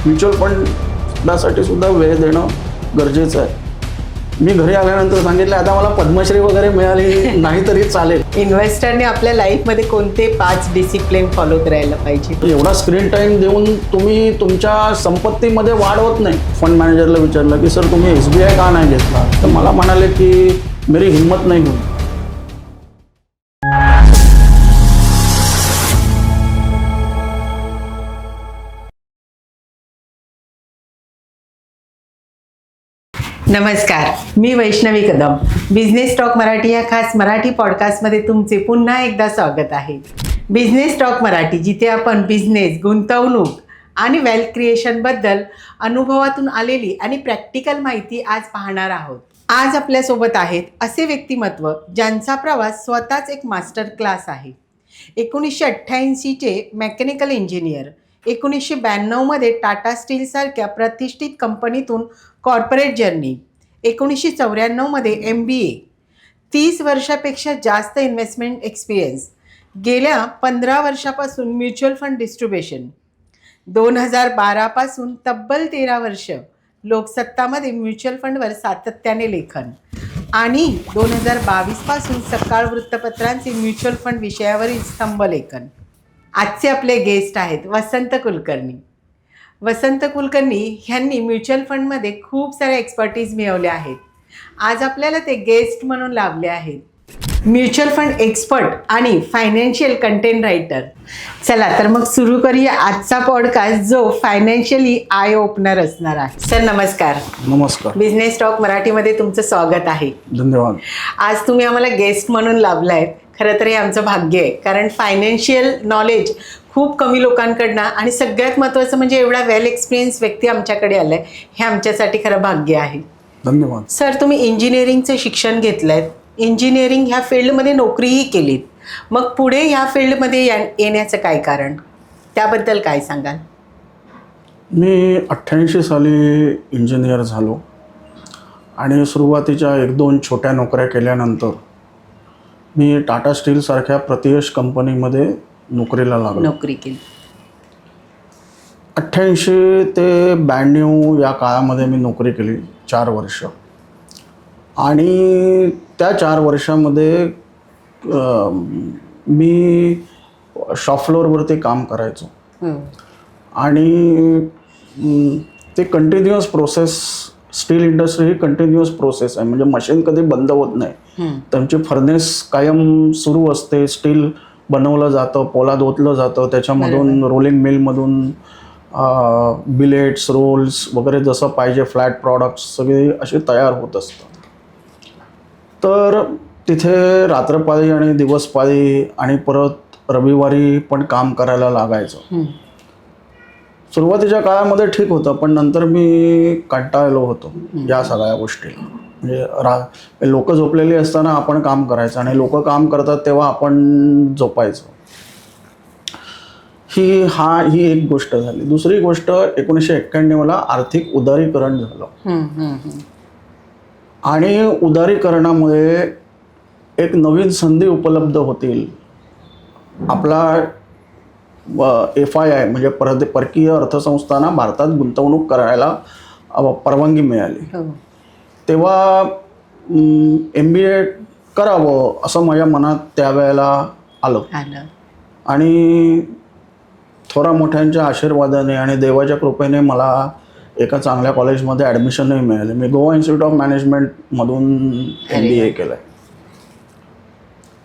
Mutual फंडासाठी सुद्धा वेळ देणं गरजेचं आहे. मी घरी आल्यानंतर सांगितलं आता मला पद्मश्री वगैरे मिळाली नाही तरी चालेल. इन्व्हेस्टरने आपल्या लाईफमध्ये कोणते 5 डिसिप्लिन फॉलो करायला पाहिजे? एवढा स्क्रीन टाईम देऊन तुम्ही तुमच्या संपत्तीमध्ये वाढ होत नाही. फंड मॅनेजरला विचारलं की सर तुम्ही SBI का नाही घेतला, तर मला म्हणाले की मेरी हिम्मत नाही हुई. नमस्कार, मी वैष्णवी कदम. बिझनेस टॉक मराठी या खास मराठी पॉडकास्टमध्ये तुमचे पुन्हा एकदा स्वागत आहे. बिझनेस टॉक मराठी, जिथे आपण बिझनेस, गुंतवणूक आणि वेल्थ क्रिएशनबद्दल अनुभवातून आलेली आणि प्रॅक्टिकल माहिती आज पाहणार आहोत. आज आपल्यासोबत आहेत असे व्यक्तिमत्व ज्यांचा प्रवास स्वतःच एक मास्टर क्लास आहे. 1988चे मेकॅनिकल इंजिनियर, 1992मध्ये टाटा स्टीलसारख्या प्रतिष्ठित कंपनीतून कॉर्पोरेट जर्नी, 1994मध्ये MBA, 30 वर्षापेक्षा जास्त इन्व्हेस्टमेंट एक्सपिरियन्स, गेल्या 15 वर्षापासून म्युच्युअल फंड डिस्ट्रीब्युशन, 2012पासून तब्बल 13 वर्ष लोकसत्तामध्ये म्युच्युअल फंडवर सातत्याने लेखन आणि 2022पासून सकाळ वृत्तपत्रांचे म्युच्युअल फंड विषयावरील स्तंभलेखन. आजचे आपले गेस्ट आहेत वसंत कुलकर्णी. वसंत कुलकर्णी ह्यांनी म्युच्युअल फंडमध्ये खूप सारे एक्सपर्टीज मिळवले आहेत. आज आपल्याला ते गेस्ट म्हणून लाभले आहेत. म्युच्युअल फंड एक्सपर्ट आणि फायनान्शियल कंटेंट रायटर. चला तर मग सुरू करूया आजचा पॉडकास्ट, जो फायनान्शियली आय ओपनर असणार आहे. सर नमस्कार. नमस्कार. बिझनेस टॉक मराठीमध्ये तुमचं स्वागत आहे. धन्यवाद. आज तुम्ही आम्हाला गेस्ट म्हणून लाभलाय. खरं तर हे आमचं भाग्य आहे, कारण फायनान्शियल नॉलेज खूप कमी लोकांकडनं आणि सगळ्यात महत्त्वाचं म्हणजे एवढा वेल एक्सपिरियन्स व्यक्ती आमच्याकडे आला आहे, हे आमच्यासाठी खरं भाग्य आहे. धन्यवाद. सर, तुम्ही इंजिनिअरिंगचं शिक्षण घेतलं आहे, इंजिनिअरिंग ह्या फील्डमध्ये नोकरीही केलीत, मग पुढे ह्या फील्डमध्ये येण्याचं काय कारण, त्याबद्दल काय सांगाल? मी 88 साली इंजिनियर झालो आणि सुरुवातीच्या 1-2 छोट्या नोकऱ्या केल्यानंतर मी टाटा स्टीलसारख्या प्रतियश कंपनीमध्ये नोकरीला लागलो. नोकरी केली. 88 ते 92 या काळामध्ये मी नोकरी केली 4 वर्ष. आणि त्या 4 वर्षामध्ये मी शॉप फ्लोअरवरती काम करायचो. आणि ते कंटिन्युअस प्रोसेस, स्टील इंडस्ट्री ही कंटिन्युअस प्रोसेस आहे, म्हणजे मशीन कधी बंद होत नाही. त्यांची फर्नेस कायम सुरू असते. स्टील बनवलं जातं, पोलाद ओतलं जातं, त्याच्यामधून रोलिंग मिलमधून बिलेट्स, रोल्स वगैरे जसं पाहिजे फ्लॅट प्रॉडक्ट्स सगळे असे तयार होत असतात. तर तिथे रात्रपाळी आणि दिवसपाळी आणि परत रविवारी पण काम करायला लागायचं. सुरुवातीच्या काळामध्ये ठीक होतं, पण नंतर मी कंटाळलो होतो या सगळ्या गोष्टीला. म्हणजे लोक झोपलेली असताना आपण काम करायचं आणि लोक काम करतात तेव्हा आपण झोपायचं. ही एक गोष्ट झाली. दुसरी गोष्ट, 1991ला आर्थिक उदारीकरण झालं. आणि उदारीकरणामुळे एक नवीन संधी उपलब्ध होतील. आपला FII म्हणजे परकीय अर्थसंस्थांना भारतात गुंतवणूक करायला परवानगी मिळाली. तेव्हा MBA करावं असं माझ्या मनात त्यावेळेला आलं. आणि थोडा मोठ्यांच्या आशीर्वादाने आणि देवाच्या कृपेने मला एका चांगल्या कॉलेजमध्ये ॲडमिशनही मिळाले. मी गोवा इन्स्टिट्यूट ऑफ मॅनेजमेंटमधून MBA केलं आहे.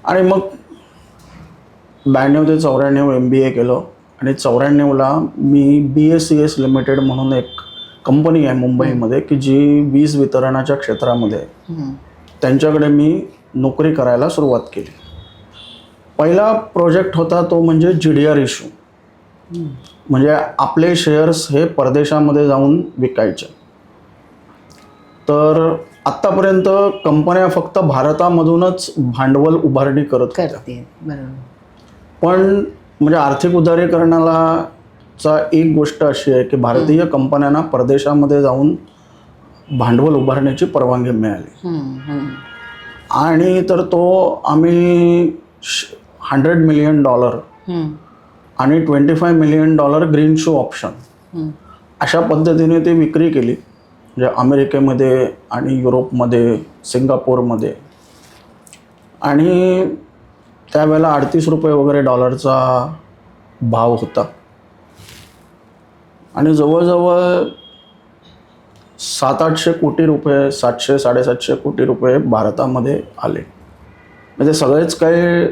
आणि मग 92 ते 94 MBA केलं. आणि 94ला मी BACS लिमिटेड म्हणून एक कंपनी आहे मुंबईमध्ये की जी वीज वितरणाच्या क्षेत्रामध्ये, त्यांच्याकडे मी नोकरी करायला सुरुवात केली. पहिला प्रोजेक्ट होता तो म्हणजे GDR इश्यू, म्हणजे आपले शेअर्स हे परदेशामध्ये जाऊन विकायचे. तर आत्तापर्यंत कंपन्या फक्त भारतामधूनच भांडवल उभारणी करत होत्या. पण म्हणजे आर्थिक उदारीकरणाला एक गोष्ट अशी आहे की भारतीय कंपन्यांना परदेशामध्ये जाऊन भांडवल उभारण्याची परवानगी मिळाली. आणि तर तो आम्ही $100 मिलियन आणि $25 मिलियन ग्रीन शू ऑप्शन अशा पद्धतीने ती विक्री केली, म्हणजे अमेरिकेमध्ये आणि युरोपमध्ये, सिंगापूरमध्ये. आणि त्यावेळेला 38 रुपये वगैरे डॉलरचा भाव होता आणि जवळजवळ 700-800 कोटी रुपये, 700-750 कोटी रुपये भारतामध्ये आले. म्हणजे सगळेच काही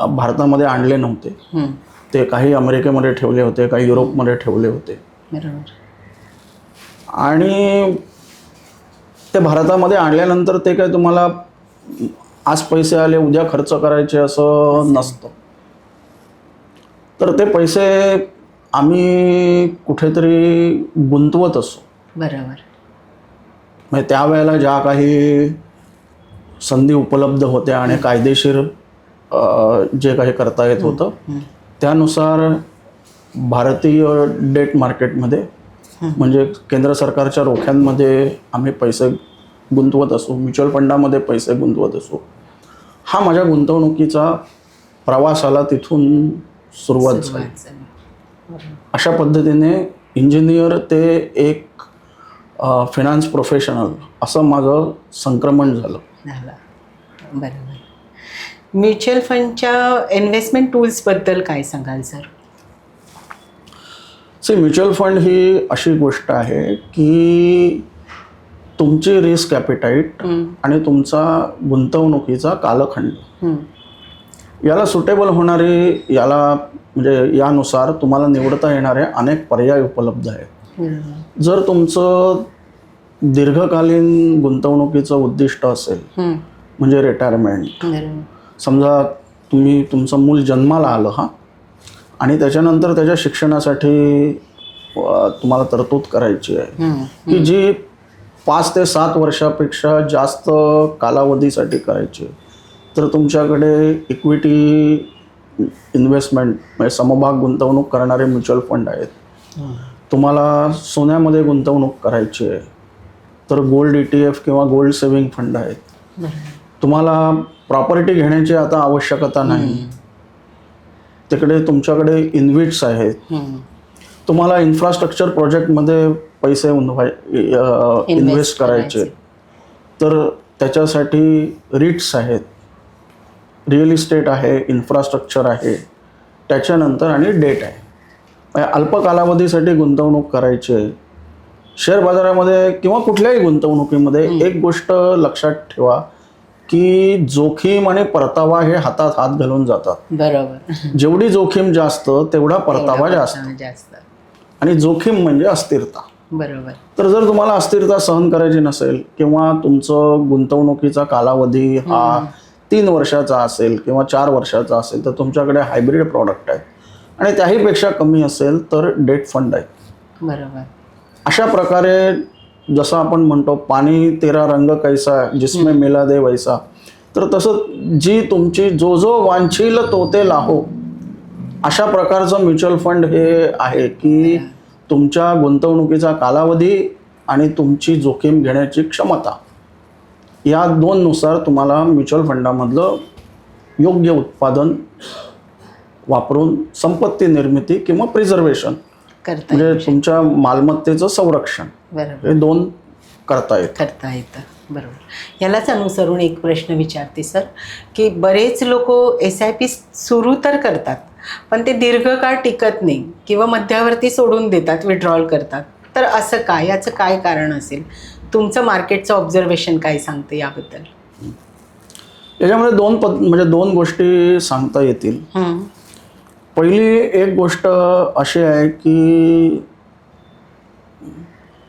भारतामध्ये आणले नव्हते. ते काही अमेरिकेमध्ये ठेवले होते, काही युरोपमध्ये ठेवले होते. बरोबर. आणि ते भारतामध्ये आणल्यानंतर ते काय तुम्हाला आज पैसे आले उद्या खर्च करायचे असं नसतं. तर ते पैसे आम्ही कुठेतरी गुंतवत असतो. बरोबर. म्हणजे त्यावेळेला ज्या काही संधी उपलब्ध होत्या आणि कायदेशीर जे काही करता येत होतं त्यानुसार भारतीय डेट मार्केटमध्ये, म्हणजे केंद्र सरकारच्या रोख्यांमध्ये आम्ही पैसे गुंतवत असू, म्युच्युअल फंडामध्ये पैसे गुंतवत असू. हा माझ्या गुंतवणुकीचा प्रवासाला तिथून सुरुवात झाली. अशा पद्धतीने इंजिनियर ते एक फिनान्स प्रोफेशनल असं माझं संक्रमण झालं. बरोबर. म्युच्युअल फंडच्या इन्व्हेस्टमेंट टूल्सबद्दल काय सांगाल सर? म्युच्युअल फंड ही अशी गोष्ट आहे की तुमची रिस्क ॲपिटाईट आणि तुमचा गुंतवणुकीचा कालखंड याला सुटेबल होणारी, याला म्हणजे यानुसार तुम्हाला निवडता येणारे अनेक पर्याय उपलब्ध आहेत. जर तुमचं दीर्घकालीन गुंतवणुकीचं उद्दिष्ट असेल, म्हणजे रिटायरमेंट, समजा तुमचं मूल जन्माला आलं आणि त्याच्यानंतर त्याच्या शिक्षणासाठी तुम्हाला तरतूद करायची आहे की जी 5 ते 7 वर्षापेक्षा जास्त कालावधीसाठी करायची आहे, तर तुमच्याकडे इक्विटी इन्व्हेस्टमेंट म्हणजे समभाग गुंतवणूक करणारे म्युच्युअल फंड आहेत. तुम्हाला सोन्यामध्ये गुंतवणूक करायची आहे तर गोल्ड ETF किंवा गोल्ड सेव्हिंग फंड आहेत. तुम्हाला प्रॉपर्टी घेण्याची आता आवश्यकता नाही, तिकडे तुमच्याकडे इन्व्हिट्स आहेत. तुम्हाला इन्फ्रास्ट्रक्चर प्रोजेक्टमध्ये पैसे इन्व्हेस्ट करायचे तर त्याच्यासाठी रिट्स आहेत, रिअल इस्टेट आहे, इन्फ्रास्ट्रक्चर आहे, त्याच्यानंतर आणि डेट आहे. अल्प कालावधीसाठी गुंतवणूक करायची आहे शेअर बाजारामध्ये किंवा कुठल्याही गुंतवणुकीमध्ये. एक गोष्ट लक्षात ठेवा की जोखीम आणि परतावा हे हातात हात घालून जातात. बरोबर. जेवढी जोखीम जास्त तेवढा परतावा जास्त. आणि जोखीम म्हणजे अस्थिरता. बरोबर. तर जर तुम्हाला अस्थिरता सहन करायची नसेल किंवा तुमचं गुंतवणुकीचा कालावधी हा 3 वर्षाचा असेल किंवा 4 वर्षाचा असेल तर तुमच्याकडे हायब्रिड प्रॉडक्ट आहेत आणि त्याहीपेक्षा कमी असेल तर डेट फंड आहेत. बरोबर. अशा प्रकारे जसं आपण म्हणतो पाणी तेरा रंग कैसा जिसमें मिला दे वैसा, तर तसं जी तुमची जो वांछील तो ते लाहो अशा प्रकारचं म्युच्युअल फंड हे आहे की तुमच्या गुंतवणुकीचा कालावधी आणि तुमची जोखीम घेण्याची क्षमता या 2 नुसार तुम्हाला म्युच्युअल फंडामधलं योग्य उत्पादन वापरून संपत्ती निर्मिती किंवा प्रिझर्वेशन म्हणजे तुमच्या मालमत्तेचं संरक्षण हे 2 करता येतं. बरोबर. यालाच अनुसरून एक प्रश्न विचारते सर की बरेच लोक SIP सुरू तर करतात पण ते दीर्घकाळ टिकत नाही किंवा मध्यावरती सोडून देतात, विड्रॉल करतात. तर असं काय, याचं काय कारण असेल? तुमचं मार्केटचं ऑब्झर्वेशन काय सांगते याबद्दल? याच्यामध्ये 2 गोष्टी सांगता येतील. पहिली एक गोष्ट अशी आहे की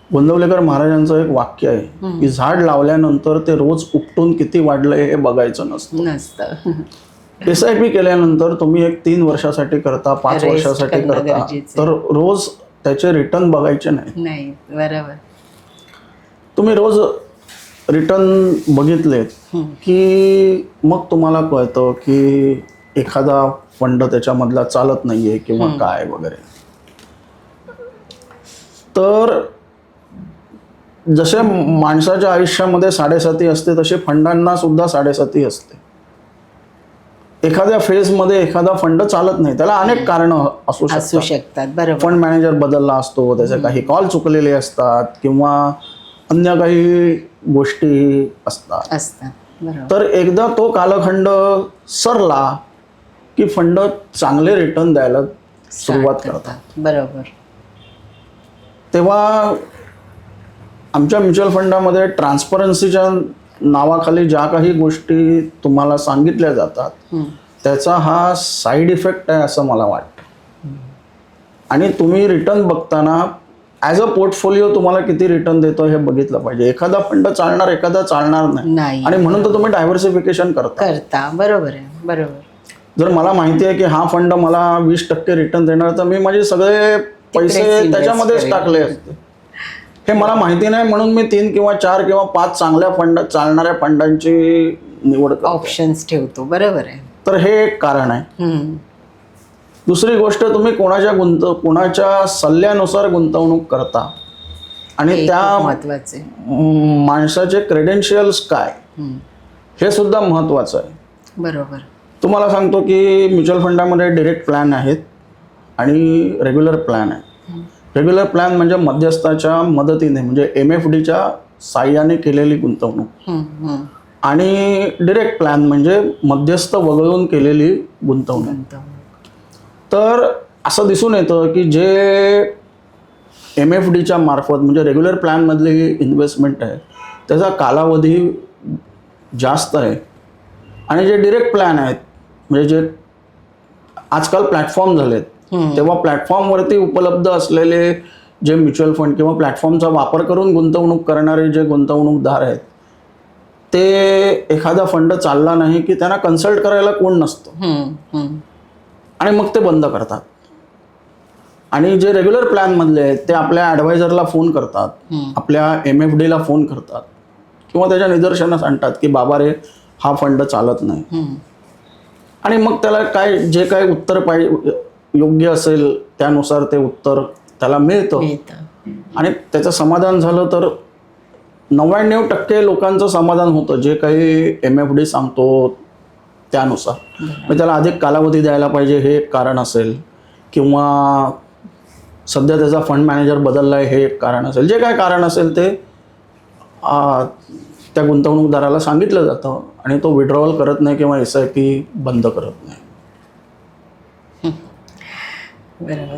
गोंदवलेकर महाराजांचं एक वाक्य आहे की झाड लावल्यानंतर ते रोज उपटून किती वाढलंय हे बघायचं नसतं. SIP केल्यानंतर तुम्ही एक 3 वर्षासाठी करता, 5 वर्षासाठी करता, तर रोज त्याचे रिटर्न बघायचे नाही. बरोबर. तुम्ही रोज रिटर्न बघितलेत की मग तुम्हाला कळतं की एखादा फंड त्याच्यामधला चालत नाहीये किंवा काय वगैरे. तर जसे माणसाच्या आयुष्यामध्ये 7.5 असते तसे फंडांना सुद्धा 7.5 असते. एखाद्या फेजमध्ये एखादा फंड चालत नाही, त्याला अनेक कारणं असू असू शकतात. शकतात. बरोबर. फंड मॅनेजर बदलला असतो, त्याचे काही कॉल चुकलेले असतात किंवा अन्य काही गोष्टी असतात. बरोबर. तर एकदा तो कालखंड सरला की फंड चांगले रिटर्न द्यायला सुरुवात करतात. बरोबर. तेव्हा आमच्या म्युच्युअल फंडामध्ये ट्रान्सपरन्सीच्या नावाखाली ज्या काही गोष्टी तुम्हाला सांगितल्या जातात त्याचा हा साईड इफेक्ट आहे असं मला वाटतं. आणि तुम्ही रिटर्न बघताना ॲज अ पोर्टफोलिओ तुम्हाला किती रिटर्न देतो हे बघितलं पाहिजे. एखादा फंड चालणार, एखादा चालणार नाही, आणि म्हणून तर तुम्ही डायव्हर्सिफिकेशन करता. बरोबर आहे. बरोबर. जर मला माहिती आहे की हा फंड मला 20% रिटर्न देणार, तर मी माझे सगळे पैसे त्याच्यामध्येच टाकले असते. हे मला माहिती नाही म्हणून मी 3 किंवा 4 किंवा 5 चांगल्या चालणाऱ्या फंडांची निवड करतो, ऑप्शन्स ठेवतो. बरोबर आहे. तर हे एक कारण आहे. दुसरी गोष्ट, तुम्ही कोणाच्या सल्ल्यानुसार गुंतवणूक करता आणि त्या महत्वाचे माणसाचे क्रेडेन्शियल्स काय हे सुद्धा महत्वाचं आहे. बरोबर. तुम्हाला सांगतो की म्युच्युअल फंडामध्ये डायरेक्ट प्लॅन आहेत आणि रेग्युलर प्लॅन आहे. रेग्युलर प्लॅन म्हणजे मध्यस्थाच्या मदतीने, म्हणजे MFDच्या साह्याने केलेली गुंतवणूक, आणि डायरेक्ट प्लॅन म्हणजे मध्यस्थ वगळून केलेली गुंतवणूक. तर असं दिसून येतं की जे MFDच्या मार्फत म्हणजे रेग्युलर प्लॅनमधली इन्व्हेस्टमेंट आहे त्याचा कालावधी जास्त आहे, आणि जे डायरेक्ट प्लॅन आहेत म्हणजे जे आजकाल प्लॅटफॉर्म झालेत, तेव्हा प्लॅटफॉर्मवरती उपलब्ध असलेले जे म्युच्युअल फंड किंवा प्लॅटफॉर्मचा वापर करून गुंतवणूक करणारे जे गुंतवणूकदार आहेत ते एखादा फंड चालला नाही की त्यांना कन्सल्ट करायला कोण नसतं आणि मग ते बंद करतात. आणि जे रेग्युलर प्लॅनमधले आहेत ते आपल्या ॲडवायझरला फोन करतात, आपल्या MFDला फोन करतात किंवा त्याच्या निदर्शनास आणतात की बाबा रे हा फंड चालत नाही, आणि मग त्याला जे काय उत्तर पाहिजे योग्य असेल त्यानुसार ते उत्तर त्याला मिळतं, आणि त्याचं समाधान झालं तर 99% लोकांचं समाधान होतं जे काही MFD सांगतो त्यानुसार. मग त्याला अधिक कालावधी द्यायला पाहिजे हे एक कारण असेल, किंवा सध्या त्याचा फंड मॅनेजर बदलला आहे हे एक कारण असेल. जे काय कारण असेल ते त्या गुंतवणूकदाराला सांगितलं जातं आणि तो विड्रॉवल करत नाही किंवा SIP बंद करत नाही. बरोबर.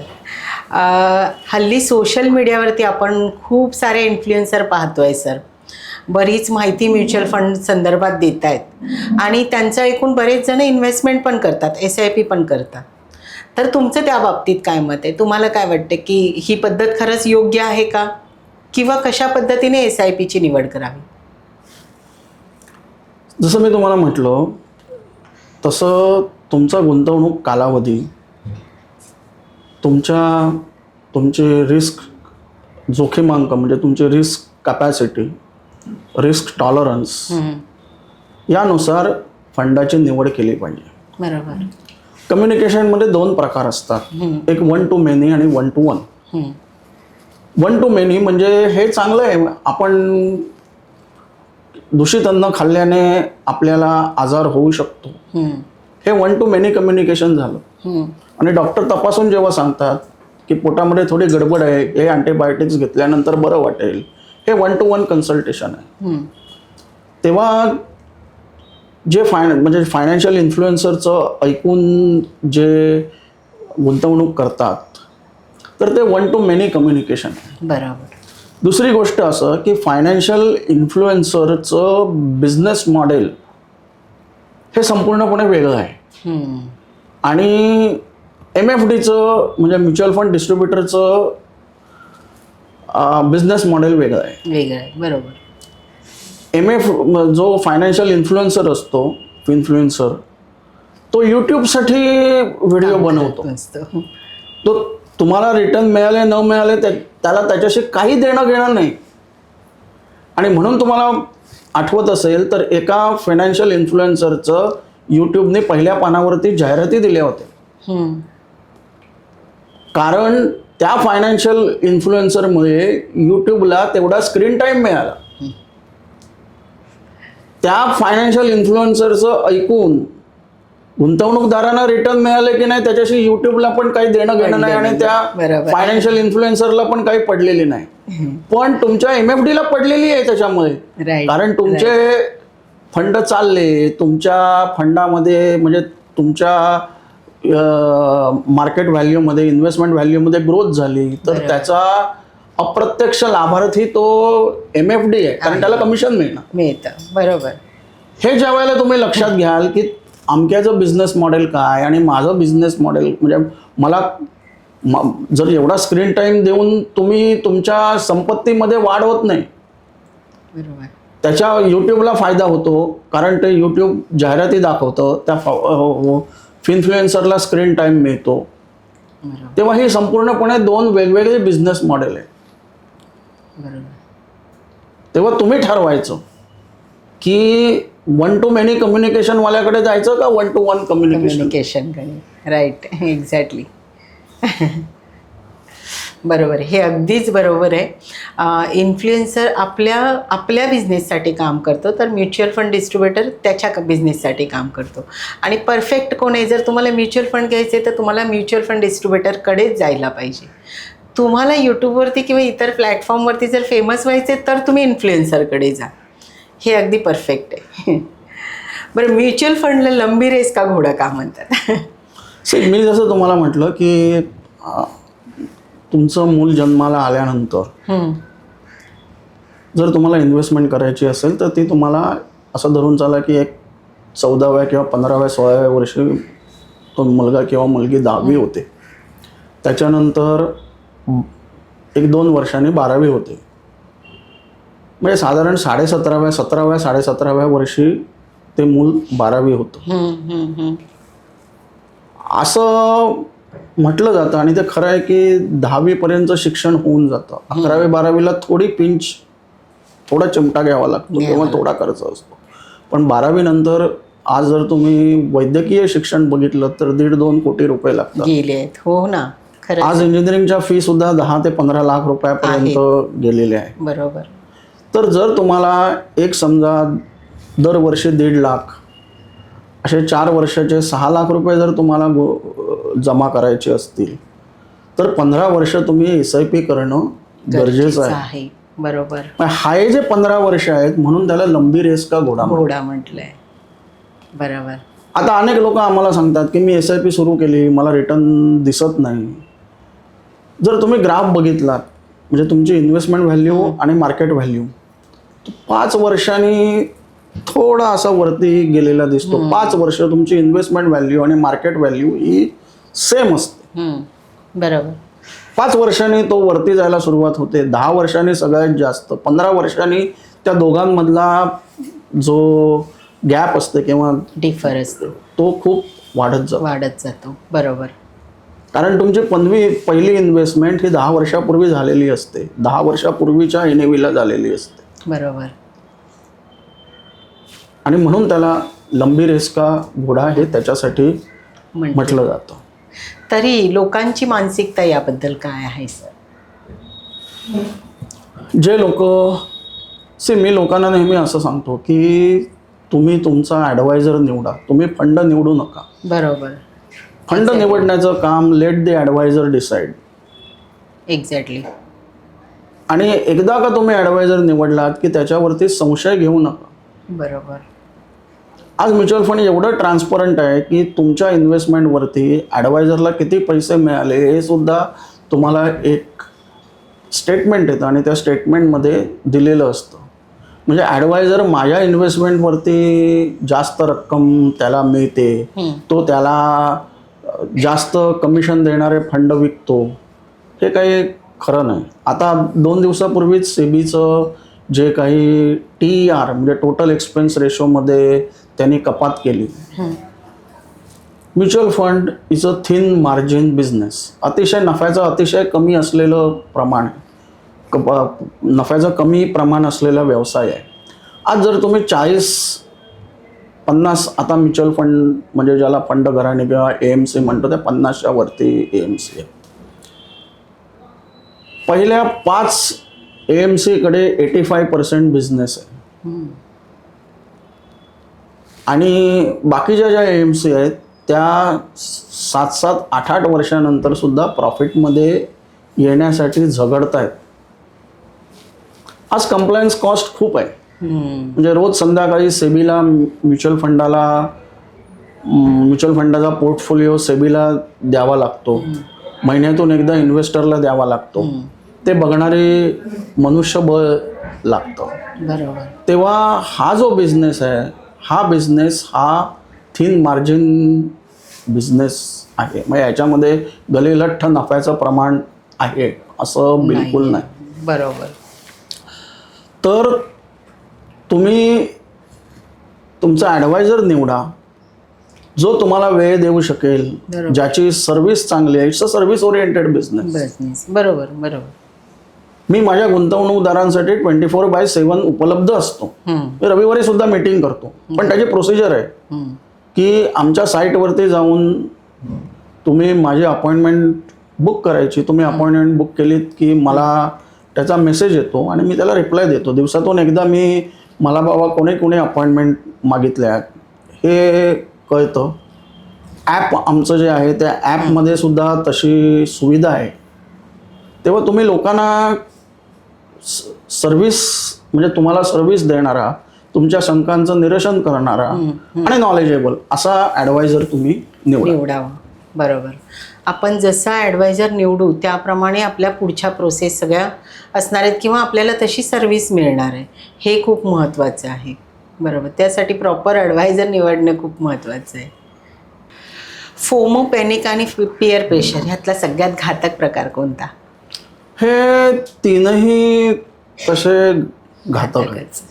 हल्ली सोशल मीडियावरती आपण खूप सारे इन्फ्लुएन्सर पाहतोय सर. बरीच माहिती म्युच्युअल फंड संदर्भात देत आहेत आणि त्यांचं ऐकून बरेच जण इन्व्हेस्टमेंट पण करतात, SIP पण करतात. तर तुमचं त्या बाबतीत काय मत आहे? तुम्हाला काय वाटतं की ही पद्धत खरंच योग्य आहे का, किंवा कशा पद्धतीने SIPची निवड करावी? जसं मी तुम्हाला म्हटलं तसं तुमचा गुंतवणूक कालावधी, तुमचे रिस्क जोखीमांक म्हणजे तुमचे रिस्क कॅपॅसिटी, रिस्क टॉलरन्स यानुसार फंडाची निवड केली पाहिजे. बरोबर. कम्युनिकेशनमध्ये 2 प्रकार असतात, एक 1 to many आणि 1 to 1. 1 to many म्हणजे हे चांगलं आहे, आपण दूषित अन्न खाल्ल्याने आपल्याला आजार होऊ शकतो, हे 1 to many कम्युनिकेशन झालं. आणि डॉक्टर तपासून जेव्हा सांगतात की पोटामध्ये थोडी गडबड आहे, हे अँटीबायोटिक्स घेतल्यानंतर बरं वाटेल, हे 1 to 1 कन्सल्टेशन आहे. तेव्हा जे म्हणजे फायनान्शियल इन्फ्लुएन्सरचं ऐकून जे गुंतवणूक करतात तर ते 1 to many कम्युनिकेशन आहे. बरोबर. दुसरी गोष्ट असं की फायनान्शियल इन्फ्लुएन्सरचं बिझनेस मॉडेल हे संपूर्णपणे वेगळं आहे, आणि MFDचं म्हणजे म्युच्युअल फंड डिस्ट्रीब्युटरचं बिझनेस मॉडेल वेगळं आहे. बरोबर. जो फायनान्शियल इन्फ्लुएन्सर असतो, इन्फ्लुएन्सर, तो यूट्यूबसाठी व्हिडिओ बनवतो. तो तुम्हाला रिटर्न मिळाले न मिळाले त्याला त्याच्याशी काही देणं घेणं नाही. आणि म्हणून तुम्हाला आठवत असेल तर एका फायनान्शियल इन्फ्लुएन्सरचं यूट्यूबने पहिल्या पानावरती जाहिराती दिल्या होत्या, कारण त्या फायनान्शियल इन्फ्लुएन्सरमुळे यूट्यूबला तेवढा स्क्रीन टाईम मिळाला. त्या फायनान्शियल इन्फ्लुएन्सरचं ऐकून गुंतवणूकदारांना रिटर्न मिळाले की नाही त्याच्याशी युट्यूबला पण काही देणं घेणं नाही आणि त्या बरोबर. फायनान्शियल इन्फ्लुएन्सरला पण काही पडलेली नाही, पण तुमच्या MFD ला पडलेली आहे त्याच्यामुळे. राईट. कारण तुमचे फंड चालले, तुमच्या फंडामध्ये म्हणजे तुमच्या मार्केट व्हॅल्यूमध्ये, इन्व्हेस्टमेंट व्हॅल्यूमध्ये ग्रोथ झाली, तर त्याचा अप्रत्यक्ष लाभार्थी तो MFD आहे, कारण त्याला कमिशन मिळतं. बरोबर. हे ज्या वेळेला तुम्ही लक्षात घ्याल की अमक्याचं बिझनेस मॉडेल काय आणि माझं बिझनेस मॉडेल, म्हणजे मला जर एवढा स्क्रीन टाईम देऊन तुम्ही तुमच्या संपत्तीमध्ये वाढ होत नाही, बरोबर. त्याच्या यूट्यूबला फायदा होतो, कारण ते यूट्यूब जाहिराती दाखवतं, त्या इन्फ्लुएन्सरला स्क्रीन टाईम मिळतो. तेव्हा ही संपूर्णपणे दोन वेगवेगळे बिझनेस मॉडेल आहे. बरोबर. तेव्हा तुम्ही ठरवायचं की 1 to many कम्युनिकेशन वाल्याकडे जायचं का 1 to 1 कम्युनिकेशनकडे. राईट. एक्झॅक्टली. बरोबर. हे अगदीच बरोबर आहे. इन्फ्लुएन्सर आपल्या बिझनेससाठी काम करतो, तर म्युच्युअल फंड डिस्ट्रीब्युटर त्याच्या बिझनेससाठी काम करतो. आणि परफेक्ट कोण आहे, जर तुम्हाला म्युच्युअल फंड घ्यायचे तर तुम्हाला म्युच्युअल फंड डिस्ट्रीब्युटरकडेच जायला पाहिजे. तुम्हाला यूट्यूबवरती किंवा इतर प्लॅटफॉर्मवरती जर फेमस व्हायचे तर तुम्ही इन्फ्लुएन्सरकडे जा. हे अगदी परफेक्ट आहे. बरं, म्युच्युअल फंडला लंबी रेस का घोडा का म्हणतात? मी जसं तुम्हाला म्हटलं की तुमचं मूल जन्माला आल्यानंतर जर तुम्हाला इन्व्हेस्टमेंट करायची असेल तर ती तुम्हाला असं धरून चाला की एक 14व्या किंवा 15व्या 16व्या वर्षी तो मुलगा किंवा मुलगी 10वी होते, त्याच्यानंतर 1-2 वर्षांनी 12वी होते, म्हणजे साधारण 17व्या वर्षी ते मूल 12वी होतं असं म्हटलं जातं. आणि ते खरं आहे की 10वी पर्यंत शिक्षण होऊन जातं. 11वी 12वीला थोडा चिमटा घ्यावा लागतो किंवा थोडा खर्च असतो, पण 12वी नंतर आज जर तुम्ही वैद्यकीय शिक्षण बघितलं तर 1.5-2 कोटी रुपये लागतात. गेले आहेत. हो ना. खरं. आज इंजिनिअरिंगच्या फी सुद्धा 10 ते 15 लाख रुपयापर्यंत गेलेले आहे. बरोबर. तर जर तुम्हाला एक समजा दरवर्षी 1.5 लाख असे 4 वर्षाचे 6 लाख रुपये जर तुम्हाला जमा करायचे असतील तर 15 वर्ष तुम्ही SIP करणं गरजेचं आहे. बरोबर. हाय जे 15 वर्ष आहेत म्हणून त्याला लंबी रेस का घोडा म्हटलंय. बरोबर. आता अनेक लोक आम्हाला सांगतात की मी SIP सुरू केली, मला रिटर्न दिसत नाही. जर तुम्ही ग्राफ बघितलात म्हणजे तुमची इन्व्हेस्टमेंट व्हॅल्यू आणि मार्केट व्हॅल्यू 5 वर्षांनी थोडा असा वरती गेलेला दिसतो. 5 वर्ष तुमची इन्व्हेस्टमेंट व्हॅल्यू आणि मार्केट व्हॅल्यू ही सेम असते. बरोबर. 5 वर्षांनी तो वरती जायला सुरुवात होते, 10 वर्षांनी सगळ्यात जास्त, 15 वर्षांनी त्या दोघांमधला जो गॅप असते किंवा डिफर असतो तो खूप वाढत जातो. बरोबर. कारण तुमची पहिली इन्व्हेस्टमेंट ही 10 वर्षापूर्वी झालेली असते, 10 वर्षापूर्वीच्या NAV ला झालेली असते. बरोबर. आणि म्हणून त्याला लंबी रेस का घोडा हे त्याच्यासाठी म्हटलं जातं. तरी लोकांची मानसिकता याबद्दल काय आहे सर? जे लोक मी लोकांना नेहमी असं सांगतो की तुम्ही तुमचा ॲडवायझर निवडा, तुम्ही फंड निवडू नका. बरोबर. फंड निवडण्याचं काम let the adviser decide. Exactly. आणि एकदा का तुम्ही ॲडवायझर निवडलात की त्याच्यावरती संशय घेऊ नका. बरोबर. आज म्युच्युअल फंड एवढं ट्रान्सपरंट आहे की तुमच्या इन्व्हेस्टमेंटवरती ॲडवायझरला किती पैसे मिळाले हे सुद्धा तुम्हाला एक स्टेटमेंट येतं आणि त्या स्टेटमेंटमध्ये दिलेलं असतं. म्हणजे ॲडवायझर माझ्या इन्व्हेस्टमेंटवरती जास्त रक्कम त्याला मिळते, तो त्याला जास्त कमिशन देणारे फंड विकतो, हे काही खरं नाही. आता 2 दिवसापूर्वीच सेबीचं जे काही TER म्हणजे टोटल एक्सपेन्स रेशोमध्ये त्यांनी कपात केली. Mutual fund is a thin margin business. अतिशय नफ्याचं अतिशय कमी असलेलं प्रमाण, नफ्याचं कमी प्रमाण असलेला व्यवसाय आहे. आज जर तुम्ही 40-50 आता म्युच्युअल फंड म्हणजे ज्याला फंड घराणे किंवा AMC म्हणतो त्या 50च्या वरती AMC आहे. पहिल्या 5 AMC कडे 85% बिझनेस आहे. आणि बाकीच्या ज्या AMC आहेत त्या 7-7, 8-8 वर्षानंतर सुद्धा प्रॉफिटमध्ये येण्यासाठी झगडत आहेत. आज कंप्लायन्स कॉस्ट खूप आहे. म्हणजे रोज संध्याकाळी सेबीला म्युच्युअल फंडाचा पोर्टफोलिओ सेबीला द्यावा लागतो, महिन्यातून एकदा इन्व्हेस्टरला द्यावा लागतो, ते बघणारे मनुष्यबळ लागतं. बरोबर. तेव्हा हा जो बिझनेस आहे हा थिन मार्जिन बिझनेस आहे. मग याच्यामध्ये गलेलठ्ठ नफ्याचं प्रमाण आहे असं बिलकुल नाही. बरोबर. तर तुम्ही तुमचा ॲडवायझर निवडा जो तुम्हाला वेळ देऊ शकेल, ज्याची सर्व्हिस चांगली आहे. It's a service oriented business. बरोबर बरोबर. मी माझ्या गुंतवणूकदारांसाठी 24/7 उपलब्ध असतो. मी रविवारी सुद्धा मीटिंग करतो, पण त्याची प्रोसिजर आहे की आमच्या साईटवरती जाऊन तुम्ही माझी अपॉइंटमेंट बुक करायची. तुम्ही अपॉइंटमेंट बुक केलीत की मला त्याचा मेसेज येतो आणि मी त्याला रिप्लाय देतो. दिवसातून एकदा मला बाबा कोणी अपॉइंटमेंट मागितल्या हे कळतं. ॲप आमचं जे आहे त्या ॲपमध्ये सुद्धा तशी सुविधा आहे. तेव्हा तुम्ही लोकांना सर्व्हिस म्हणजे तुम्हाला सर्व्हिस देणारा, तुमच्या शंकांचं निरसन करणारा आणि नॉलेजेबल असा ॲडवायझर तुम्ही निवडावा. बरोबर. आपण जसा ॲडवायझर निवडू त्याप्रमाणे आपल्या पुढच्या प्रोसेस सगळ्या असणार आहेत किंवा आपल्याला तशी सर्व्हिस मिळणार आहे. हे खूप महत्त्वाचं आहे. बरोबर. त्यासाठी प्रॉपर ॲडवायझर निवडणं खूप महत्त्वाचं आहे. फोमो, पॅनिक आणि पियर प्रेशर ह्यातला सगळ्यात घातक प्रकार कोणता? हे तीनही तसे घातक आहेत.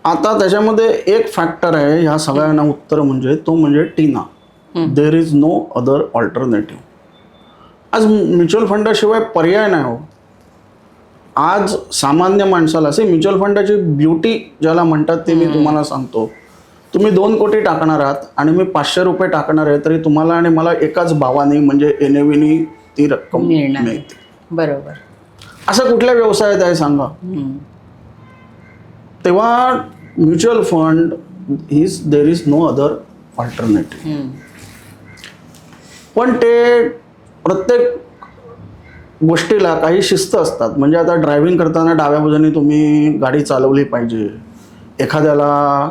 आता त्याच्यामध्ये एक फॅक्टर आहे ह्या सगळ्यांना उत्तर म्हणजे TINA. There is no other alternative. आज म्युच्युअल फंडाशिवाय पर्याय नाही हो. आज सामान्य माणसाला म्युच्युअल फंडाची ब्युटी ज्याला म्हणतात ते मी तुम्हाला सांगतो. तुम्ही 2 कोटी टाकणार आहात आणि मी 500 रुपये टाकणार आहे तरी तुम्हाला आणि मला एकाच भावाने म्हणजे NAV ती रक्कम मिळते. बरोबर. असं कुठल्या व्यवसायात आहे सांगा. तेव्हा mutual fund there is no other alternative. पण ते प्रत्येक गोष्टीला काही शिस्त असतात. म्हणजे आता ड्रायव्हिंग करताना डाव्या बाजूने तुम्ही गाडी चालवली पाहिजे, एखाद्याला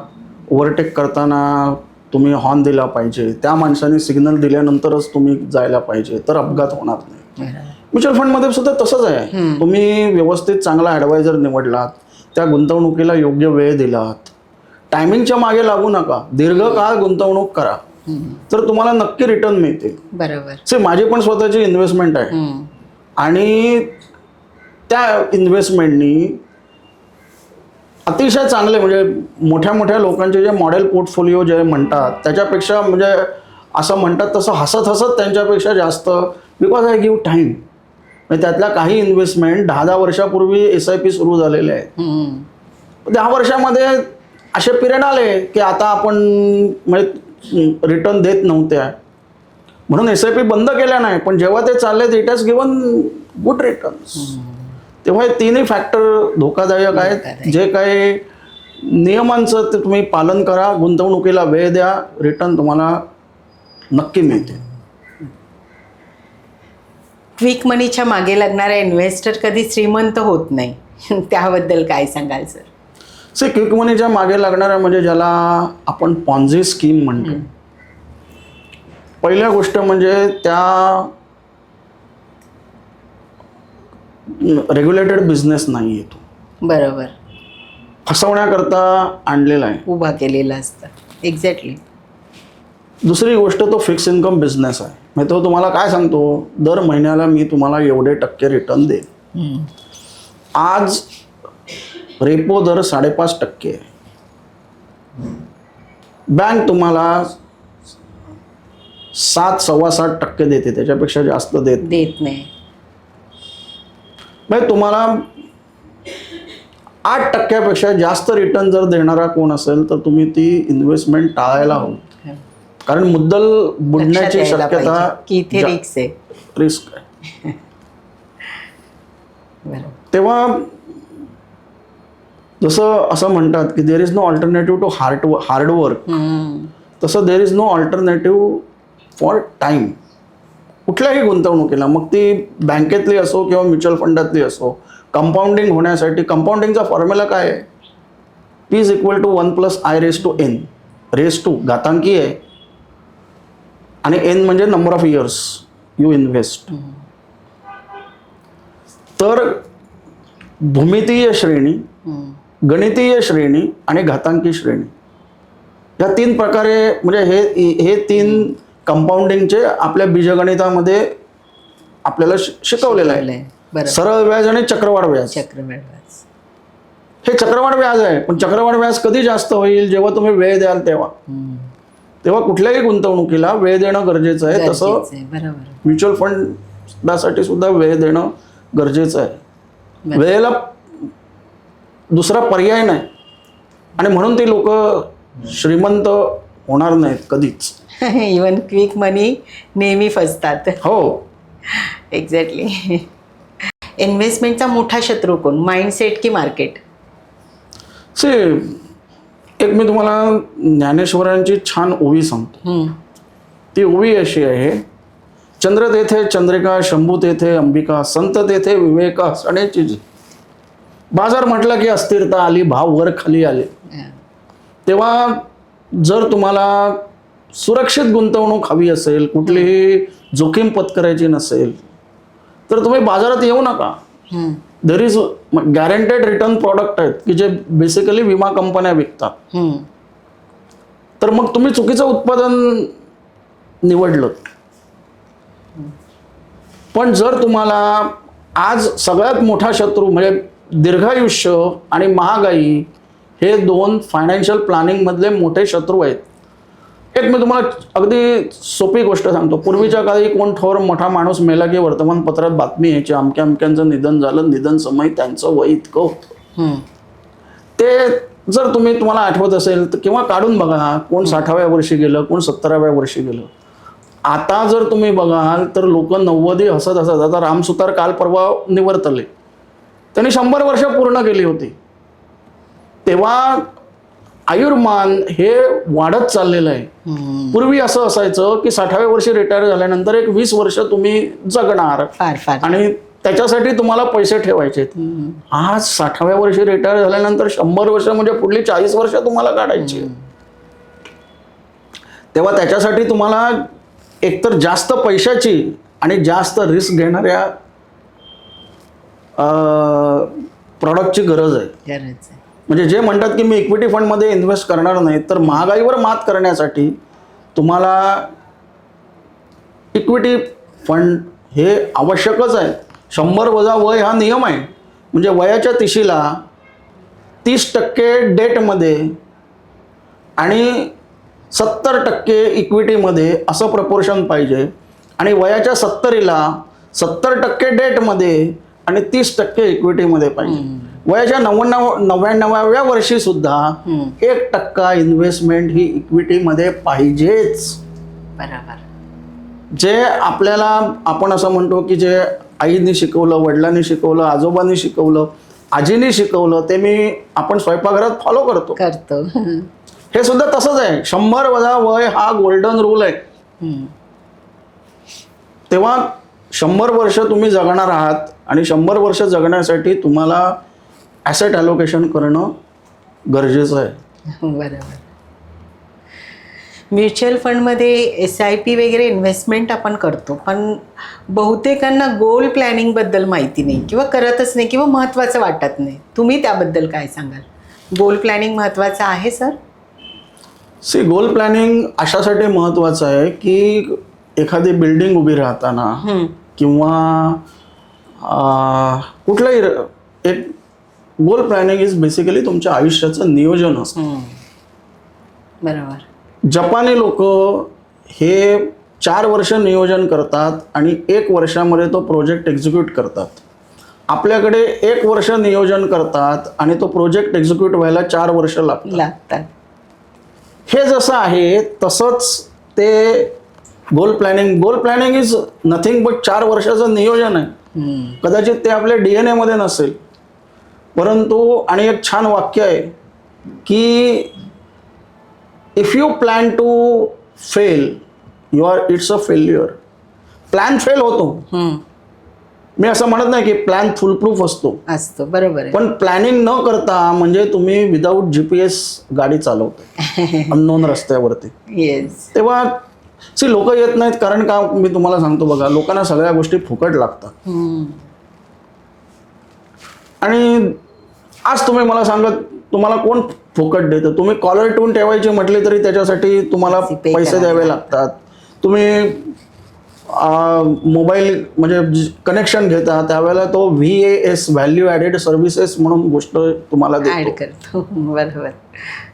ओव्हरटेक करताना तुम्ही हॉर्न दिला पाहिजे, त्या माणसाने सिग्नल दिल्यानंतरच तुम्ही जायला पाहिजे, तर अपघात होणार नाही. म्युच्युअल फंडमध्ये सुद्धा तसंच आहे. तुम्ही व्यवस्थित चांगला ॲडवायझर निवडलात, त्या गुंतवणुकीला योग्य वेळ दिलात, टायमिंगच्या मागे लागू नका, दीर्घकाळ गुंतवणूक करा, तर तुम्हाला नक्की रिटर्न मिळतील. बरोबर. माझी पण स्वतःची इन्व्हेस्टमेंट आहे आणि त्या इन्व्हेस्टमेंटनी अतिशय चांगले म्हणजे मोठ्या मोठ्या लोकांचे जे मॉडेल पोर्टफोलिओ जे म्हणतात त्याच्यापेक्षा म्हणजे असं म्हणतात तसं हसत त्यांच्यापेक्षा जास्त, बिकॉज आय गिव्ह टाईम. म्हणजे त्यातल्या काही इन्व्हेस्टमेंट 10 वर्षापूर्वी SIP सुरू झालेले आहेत. 10 वर्षामध्ये असे पिरियड आले की आता आपण म्हणजे रिटर्न देत नव्हत्या म्हणून SIP बंद केल्या नाही, पण जेव्हा ते चालले it has given good returns. तेव्हा हे तीनही फॅक्टर धोकादायक आहेत. जे काही नियमांचं ते तुम्ही पालन करा, गुंतवणुकीला वेळ द्या, रिटर्न तुम्हाला नक्की मिळते. क्विक मनीच्या मागे लागणारा इन्व्हेस्टर कधी श्रीमंत होत नाही, त्याबद्दल काय सांगाल सर? क्विक मनीच्या मागे लागणारा म्हणजे ज्याला आपण पॉन्झी स्कीम म्हणतो. पहिल्या गोष्ट म्हणजे त्या रेग्युलेटेड बिझनेस नाही येतो. बरोबर. फसवण्याकरता आणलेला आहे, उभा केलेला असतं. एक्झॅक्टली. दुसरी गोष्ट तो फिक्स इन्कम बिझनेस आहे. म्हणजे तो तुम्हाला काय सांगतो, दर महिन्याला मी तुम्हाला एवढे टक्के रिटर्न देईन. आज रेपो दर 5.5% आहे. बँक तुम्हाला 7-7.25% देते, त्याच्यापेक्षा जास्त देत नाही. म्हणजे तुम्हाला 8%पेक्षा जास्त रिटर्न जर देणारा कोण असेल तर तुम्ही ती इन्व्हेस्टमेंट टाळायला हवी. कारण मुद्दल बुडण्याची शक्यता रिस्क आहे. तेव्हा जसं असं म्हणतात की there is no alternative to hard work, तसं there is no alternative for time. कुठल्याही गुंतवणुकीला, मग ती बँकेतली असो किंवा म्युच्युअल फंडातली असो, कंपाऊंडिंग होण्यासाठी कंपाऊंडिंगचा फॉर्म्युला काय आहे? P is equal to 1 + I⁻n. Raise to घातांकी आहे आणि n म्हणजे number of years you invest. तर भूमितीय श्रेणी, गणितीय श्रेणी आणि घातांकी श्रेणी या 3 प्रकारे, म्हणजे हे 3 कंपाऊंडिंगचे आपल्या बीजगणितामध्ये आपल्याला शिकवलेलं आहे. सरळ व्याज आणि चक्रवाढ व्याज. हे चक्रवाढ व्याज आहे, पण चक्रवाढ व्याज कधी जास्त होईल? जेव्हा तुम्ही वेळ द्याल तेव्हा कुठल्याही गुंतवणुकीला वेळ देणं गरजेचं आहे. तसं म्युच्युअल फंडासाठी सुद्धा वेळ देणं गरजेचं आहे. वेळेला दुसरा पर्याय नाही आणि म्हणून ते लोक श्रीमंत होणार नाहीत कधीच. इवन क्विक मनी नेहमी फसतात. हो, एक्झॅक्टली. इन्व्हेस्टमेंटचा मोठा शत्रू कोण, माइंडसेट की मार्केट? एक मी तुम्हाला ज्ञानेश्वरांची छान ओवी सांगतो. ती ओवी अशी आहे: चंद्र तेथे चंद्रिका, शंभू तेथे अंबिका, संत तेथे विवेक असण्याची. बाजार म्हटला की अस्थिरता आली, भाव वर खाली आले. तेव्हा जर तुम्हाला सुरक्षित गुंतवणूक हवी असेल, कुठलीही जोखीम पत्करायची नसेल, तर तुम्ही बाजारात येऊ नका. There is guaranteed return product आहेत की जे बेसिकली विमा कंपन्या विकतात. तर मग तुम्ही चुकीचं उत्पादन निवडलं. पण जर तुम्हाला आज सगळ्यात मोठा शत्रू म्हणजे दीर्घायुष्य आणि महागाई, हे 2 फायनान्शियल प्लॅनिंगमधले मोठे शत्रू आहेत. एक मी तुम्हाला अगदी सोपी गोष्ट सांगतो. पूर्वीच्या काळी कोण थोर मोठा माणूस मेला की वर्तमानपत्रात बातमी यायची, अमक्या अमक्यांचं निधन झालं, निधन समय त्यांचं वय इतकं होतं. ते जर तुम्हाला आठवत असेल तर किंवा काढून बघा, कोण 60व्या वर्षी गेलं, कोण 70व्या वर्षी गेलं. आता जर तुम्ही बघाल तर लोक 90 हसत हसत. आता रामसुतार काल परवा निवर्तले, त्यांनी 100 वर्ष पूर्ण केली होती. तेव्हा आयुर्मान हे वाढत चाललेलं आहे. पूर्वी असं असायचं की 60व्या वर्षी रिटायर झाल्यानंतर एक 20 वर्ष तुम्ही जगणार आणि त्याच्यासाठी तुम्हाला पैसे ठेवायचे. आज 60व्या वर्षी रिटायर झाल्यानंतर 100 वर्ष म्हणजे पुढली 40 वर्ष तुम्हाला काढायची. तेव्हा त्याच्यासाठी तुम्हाला एकतर जास्त पैशाची आणि जास्त रिस्क घेणाऱ्या प्रॉडक्टची गरज आहे. म्हणजे जे म्हणतात की मी इक्विटी फंडमध्ये इन्व्हेस्ट करणार नाही, तर महागाईवर मात करण्यासाठी तुम्हाला इक्विटी फंड हे आवश्यकच आहे. 100 वजा वय हा नियम आहे. म्हणजे वयाच्या तिशीला 30% डेटमध्ये आणि 70% इक्विटीमध्ये असं प्रपोर्शन पाहिजे. आणि वयाच्या 70ला 70% डेटमध्ये आणि 30% इक्विटीमध्ये पाहिजे. वयाच्या 99व्या वर्षी सुद्धा 1% इन्व्हेस्टमेंट ही इक्विटीमध्ये पाहिजेच. बरोबर. जे आपल्याला आपण असं म्हणतो की जे आईने शिकवलं, वडिलांनी शिकवलं, आजोबांनी शिकवलं, आजीने शिकवलं, ते आपण स्वयंपाकघरात फॉलो करतो. हे सुद्धा तसंच आहे. 100 वजा वय हा गोल्डन रूल आहे. तेव्हा 100 वर्ष तुम्ही जगणार आहात आणि 100 वर्ष जगण्यासाठी तुम्हाला ॲसेट ॲलोकेशन करणं गरजेचं आहे. बरोबर. म्युच्युअल फंडमध्ये SIP वगैरे इन्व्हेस्टमेंट आपण करतो, पण बहुतेकांना गोल प्लॅनिंगबद्दल माहिती नाही किंवा करतच नाही किंवा महत्त्वाचं वाटत नाही. तुम्ही त्याबद्दल काय सांगाल? गोल प्लॅनिंग महत्त्वाचं आहे सर? गोल प्लॅनिंग अशासाठी महत्त्वाचं आहे की एखादी बिल्डिंग उभी राहताना किंवा कुठलाही एक गोल प्लॅनिंग इज बेसिकली तुमच्या आयुष्याचं नियोजन असतं. बरोबर. जपानी लोक हे 4 वर्ष नियोजन करतात आणि 1 वर्षामध्ये तो प्रोजेक्ट एक्झिक्यूट करतात. आपल्याकडे 1 वर्ष नियोजन करतात आणि तो प्रोजेक्ट एक्झिक्यूट व्हायला 4 वर्ष लागतात. हे जसं आहे तसंच ते गोल प्लॅनिंग इज नथिंग बट 4 वर्षाचं नियोजन आहे. कदाचित ते आपल्या DNA मध्ये नसेल, परंतु आणि एक छान वाक्य आहे की if you plan to fail it's a failure. Plan fail होतो, मी असं म्हणत नाही की प्लॅन फुलप्रूफ असतो, बरोबर आहे. पण प्लॅनिंग न करता म्हणजे तुम्ही विदाऊट GPS गाडी चालवताय अननोन रस्त्यावरती. येस. तेव्हा लोक येत नाहीत कारण का मी तुम्हाला सांगतो बघा, लोकांना सगळ्या गोष्टी फुकट लागतात. आणि आज तुम्ही मला सांगत तुम्हाला कोण फुकट देतं? तुम्ही कॉलर ट्यून ठेवायची म्हटली तरी त्याच्यासाठी तुम्हाला पैसे द्यावे लागतात. तुम्ही मोबाईल म्हणजे कनेक्शन घेता त्यावेळेला तो VAS व्हॅल्यू ॲडेड सर्व्हिसेस म्हणून गोष्ट तुम्हाला ऍड देतो. करतो, बरोबर.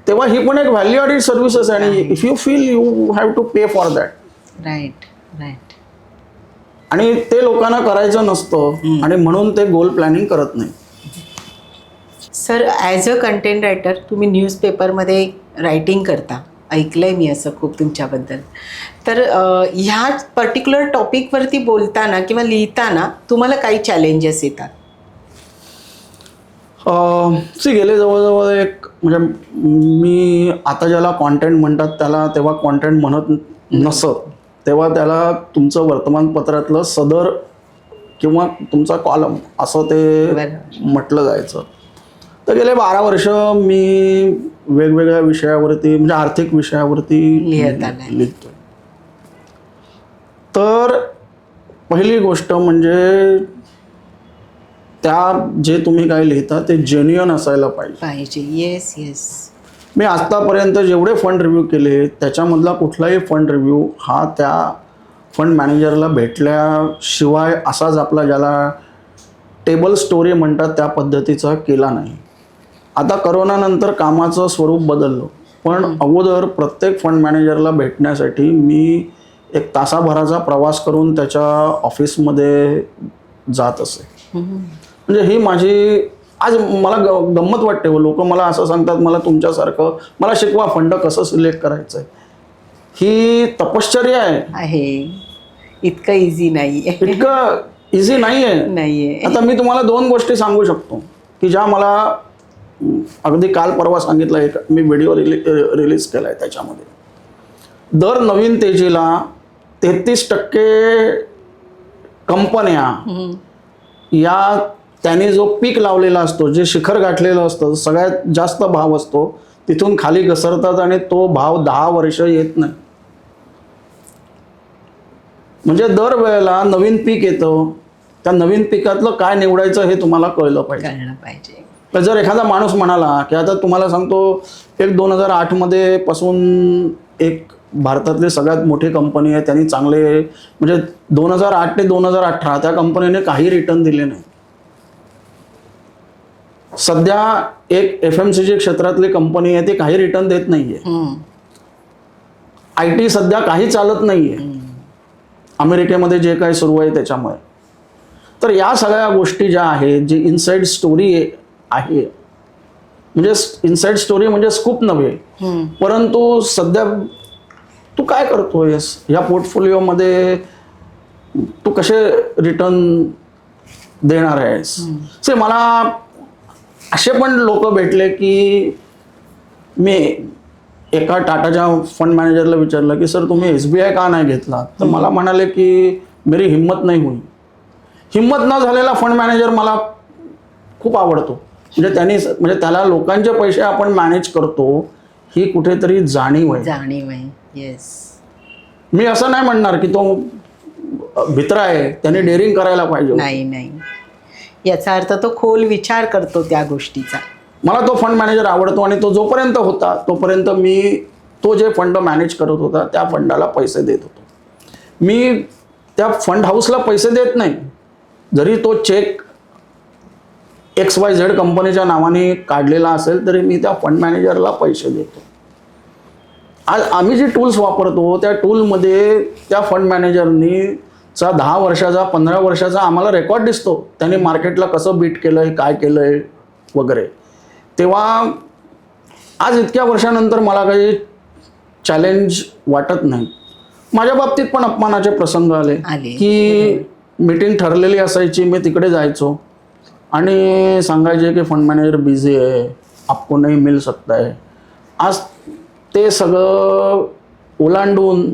तेव्हा ही पण एक व्हॅल्यू ॲडेड सर्व्हिसेस आहे आणि if you feel you have to pay for that. Right, right. आणि ते लोकांना करायचं नसतं आणि म्हणून ते गोल प्लॅनिंग करत नाही. Sir, as a content writer तुम्ही न्यूजपेपरमध्ये रायटिंग करता, ऐकलं आहे मी असं खूप तुमच्याबद्दल. तर ह्या पर्टिक्युलर टॉपिकवरती बोलताना किंवा लिहिताना तुम्हाला काही चॅलेंजेस येतात? गेले जवळजवळ एक म्हणजे मी आता ज्याला कॉन्टेंट म्हणतात त्याला तेव्हा कॉन्टेंट म्हणत नसत, तेव्हा त्याला तुमचं वर्तमानपत्रातलं सदर किंवा तुमचा कॉलम असं ते म्हटलं जायचं. तर गेले 12 वर्ष मी वेगवेगळ्या विषयावरती म्हणजे आर्थिक विषयावरती लिहितो. तर पहिली गोष्ट म्हणजे त्या जे तुम्ही काय लिहिता ते जेन्युइन असायला पाहिजे. Yes, yes. मी आत्तापर्यंत जेवढे फंड रिव्ह्यू केले त्याच्यामधला कुठलाही फंड रिव्ह्यू हा त्या फंड मॅनेजरला भेटल्याशिवाय असाच आपला ज्याला टेबल स्टोरी म्हणतात त्या पद्धतीचा केला नाही. आता करोनानंतर कामाचं स्वरूप बदललं, पण अगोदर प्रत्येक फंड मॅनेजरला भेटण्यासाठी मी एक तासाभराचा प्रवास करून त्याच्या ऑफिसमध्ये जात असे. म्हणजे ही माझी आज मला गंमत वाटते. लोक मला असं सांगतात मला तुमच्यासारखं मला शिकवा फंड कसं सिलेक्ट करायचं आहे. ही तपश्चर्या आहे, इतकं इझी नाही आहे. इतकं इझी नाही आहे. आता मी तुम्हाला 2 गोष्टी सांगू शकतो की ज्या मला अगदी काल परवा सांगितलं. एक मी व्हिडिओ रिलीज केला आहे, त्याच्यामध्ये दर नवीन तेजीला 33% कंपन्या या त्याने जो पीक लावलेला असतो, जे शिखर गाठलेलं असतं, सगळ्यात जास्त भाव असतो, तिथून खाली घसरतात आणि तो भाव 10 वर्ष येत नाही. म्हणजे दर वेळेला नवीन पीक येतं, त्या नवीन पिकातलं काय निवडायचं हे तुम्हाला कळलं पाहिजे. तर जर एखादा माणूस म्हणाला की आता तुम्हाला सांगतो एक 2008 पासून एक भारतातली सगळ्यात मोठी कंपनी आहे, त्यांनी चांगले म्हणजे 2008 ते 2018 त्या कंपनीने काही रिटर्न दिले नाही. सध्या एक FMCG क्षेत्रातली कंपनी आहे ती काही रिटर्न देत नाहीये. IT सध्या काही चालत नाहीये अमेरिकेमध्ये जे काही सुरू आहे त्याच्यामुळे. तर या सगळ्या गोष्टी ज्या आहेत, जी इनसाइड स्टोरी आहे, म्हणजे इनसाइड स्टोरी म्हणजे स्कूप नव्हे, परंतु सध्या तू काय करतोयस या पोर्टफोलिओमध्ये, तू कसे रिटर्न देणार आहेस. मला असे पण लोक भेटले की मी एका टाटाच्या फंड मॅनेजरला विचारलं की सर तुम्ही SBI का नाही घेतला, तर मला म्हणाले की मेरी हिम्मत नाही हुई. हिम्मत न झालेला फंड मॅनेजर मला खूप आवडतो. म्हणजे त्याला लोकांचे पैसे आपण मॅनेज करतो ही कुठेतरी जाणीव आहे. येस. मी असं नाही म्हणणार की तो भित्रा आहे, त्याने डेअरिंग करायला पाहिजे. नाही, याचा अर्थ तो खोल विचार करतो त्या गोष्टीचा. मला तो फंड मॅनेजर आवडतो आणि तो जोपर्यंत होता तोपर्यंत मी तो जे फंड मॅनेज करत होता त्या फंडाला पैसे देत होतो. मी त्या फंड हाऊसला पैसे देत नाही. जरी तो चेक XYZ कंपनीच्या नावाने काढलेला असेल तरी मी त्या फंड मॅनेजरला पैसे देतो. आज आम्ही जे टूल्स वापरतो त्या टूलमध्ये त्या फंड मॅनेजरनी 10 वर्षाचा 15 वर्षाचा आम्हाला रेकॉर्ड दिसतो, त्याने मार्केटला कसं बीट केलंय, काय केलंय वगैरे. तेव्हा आज इतक्या वर्षानंतर मला काही चॅलेंज वाटत नाही. माझ्या बाबतीत पण अपमानाचे प्रसंग आले की मीटिंग ठरलेली असायची, मी तिकडे जायचो आणि सांगायचे की फंड मॅनेजर बिझी आहे, आपको नहीं मिल सकता है. आज ते सगळं ओलांडून,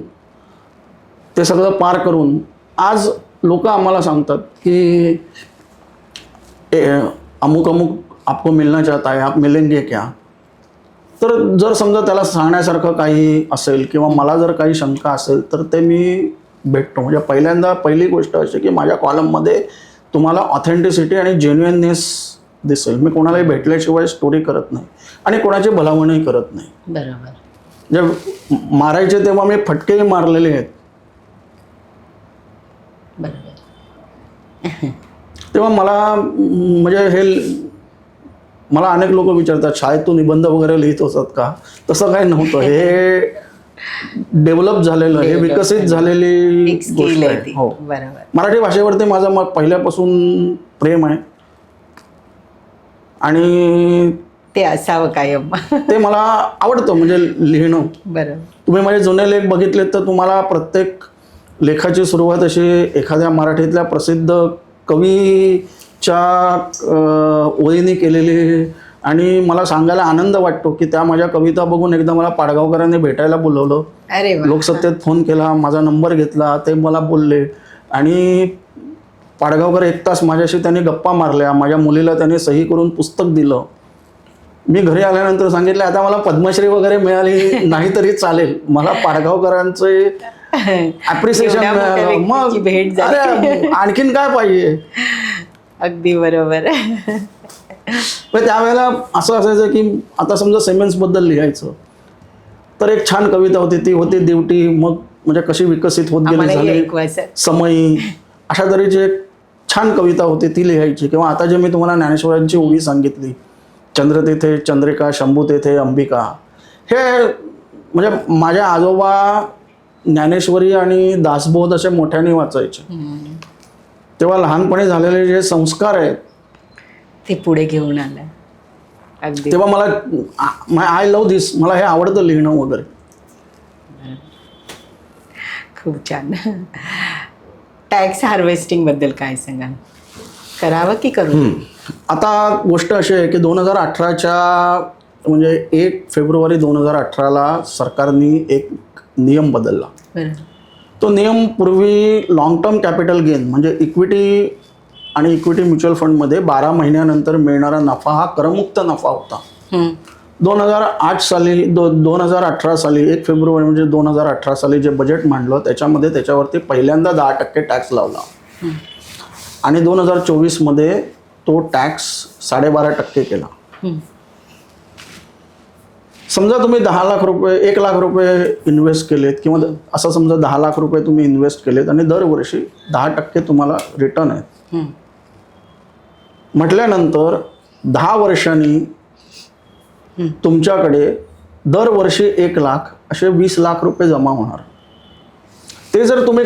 ते सगळं पार करून आज लोक आम्हाला सांगतात की अमुक अमुक आपको मिलना चाहता है, आप मिलेंगे क्या. तर जर समजा त्याला सांगण्यासारखं काही असेल किंवा मला जर काही शंका असेल तर ते मी भेटतो. म्हणजे पहिली गोष्ट अशी की माझ्या कॉलममध्ये तुम्हाला ऑथेंटिसिटी आणि जेन्युइननेस दिसेल. मी कोणालाही भेटल्याशिवाय स्टोरी करत नाही आणि कोणाची भलावणही करत नाही. बरोबर. जे मारायचे तेव्हा मी फटकेही मारलेले आहेत. बरोबर. तेव्हा मला म्हणजे मला अनेक लोक विचारतात, शाळेत तू निबंध वगैरे लिहित होतात का? तसं काही नव्हतं. हे डेव्हलप झालेलं, हे विकसित झालेली गोष्ट आहे. हो, बरोबर. मराठी भाषेवरती माझं मग पहिल्यापासून प्रेम आहे आणि ते असावं कायम. ते मला आवडतं म्हणजे लिहिणं. बरोबर. तुम्ही माझे जुने लेख बघितले तर तुम्हाला प्रत्येक लेखाची सुरुवात अशी एखाद्या मराठीतल्या प्रसिद्ध कवीच्या ओळीने केलेली. आणि मला सांगायला आनंद वाटतो की त्या माझ्या कविता बघून एकदा मला पाडगावकरांनी भेटायला बोलवलं. अरे वा. लोकसत्तेत फोन केला, माझा नंबर घेतला, ते मला बोलले आणि पाडगावकर 1 तास माझ्याशी त्यांनी गप्पा मारल्या. माझ्या मुलीला त्यांनी सही करून पुस्तक दिलं. मी घरी आल्यानंतर सांगितलं आता मला पद्मश्री वगैरे मिळाली नाही तरी चालेल, मला पाडगावकरांचे ॲप्रिसिएशन मिळालं. मग भेट झाली, आणखीन काय पाहिजे. अगदी बरोबर. पण त्यावेळेला असं असायचं की आता समजा सिमेंट्सबद्दल लिहायचं तर एक छान कविता होती, ती होती दिवटी. मग म्हणजे कशी विकसित होत गेली झाली, समयी, अशा तऱ्हेची एक छान कविता होती ती लिहायची. किंवा आता जे मी तुम्हाला ज्ञानेश्वरांची ओवी सांगितली, चंद्र तेथे चंद्रिका, शंभू तेथे अंबिका, हे म्हणजे माझ्या आजोबा ज्ञानेश्वरी आणि दासबोध असे मोठ्याने वाचायचे. तेव्हा लहानपणी झालेले जे संस्कार आहेत ते पुढे घेऊन आलं. अगदी. तेव्हा मला आय लव्ह दिस, मला हे आवडतं लिहिणं वगैरे. खूप छान. टॅक्स हार्वेस्टिंग बद्दल काय सांगाल? करावं की करू? आता गोष्ट अशी आहे की 2018च्या म्हणजे 1 फेब्रुवारी 2018ला सरकारने एक नियम बदलला. तो नियम पूर्वी लॉंग टर्म कॅपिटल गेन म्हणजे इक्विटी आणि इक्विटी म्युच्युअल फंडमध्ये 12 महिन्यानंतर मिळणारा नफा हा करमुक्त नफा होता. 2008 साली 2018 साली 1 फेब्रुवारी म्हणजे 2018 साली जे बजेट मांडलं त्याच्यामध्ये त्याच्यावरती पहिल्यांदा 10% टॅक्स लावला आणि 2024मध्ये तो टॅक्स 12.5% केला. समजा तुम्ही 10 लाख रुपये 1 लाख रुपये इन्व्हेस्ट केलेत किंवा असं समजा 10 लाख रुपये तुम्ही इन्व्हेस्ट केलेत आणि दरवर्षी 10% तुम्हाला रिटर्न आहेत म्हटल्यानंतर 10 वर्षांनी तुमच्याकडे दरवर्षी 1 लाख असे 20 लाख रुपये जमा होणार. ते जर तुम्ही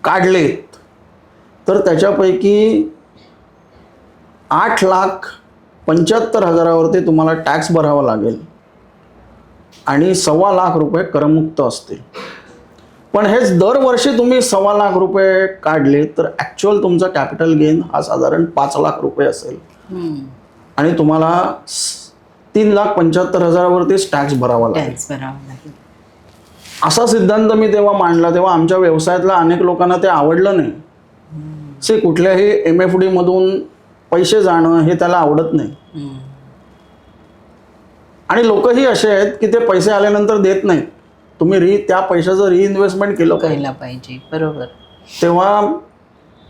काढलेत तर त्याच्यापैकी 8,75,000वरती तुम्हाला टॅक्स भरावा लागेल आणि 1.25 लाख रुपये करमुक्त असतील. पण हेच दरवर्षी तुम्ही 1.25 लाख रुपये काढले तर ॲक्च्युअल तुमचा कॅपिटल गेन हा साधारण 5 लाख रुपये असेल आणि तुम्हाला 3,75,000वरतीच टॅक्स भरावा लागेल. असा सिद्धांत मी तेव्हा मांडला. तेव्हा आमच्या व्यवसायातल्या अनेक लोकांना ते आवडलं नाही. कुठल्याही MFD मधून पैसे जाणं हे त्याला आवडत नाही आणि लोकही असे आहेत की ते पैसे आल्यानंतर देत नाहीत. तुम्ही त्या पैशाचं रिइन्व्हेस्टमेंट केलं पाहिजे. बरोबर. तेव्हा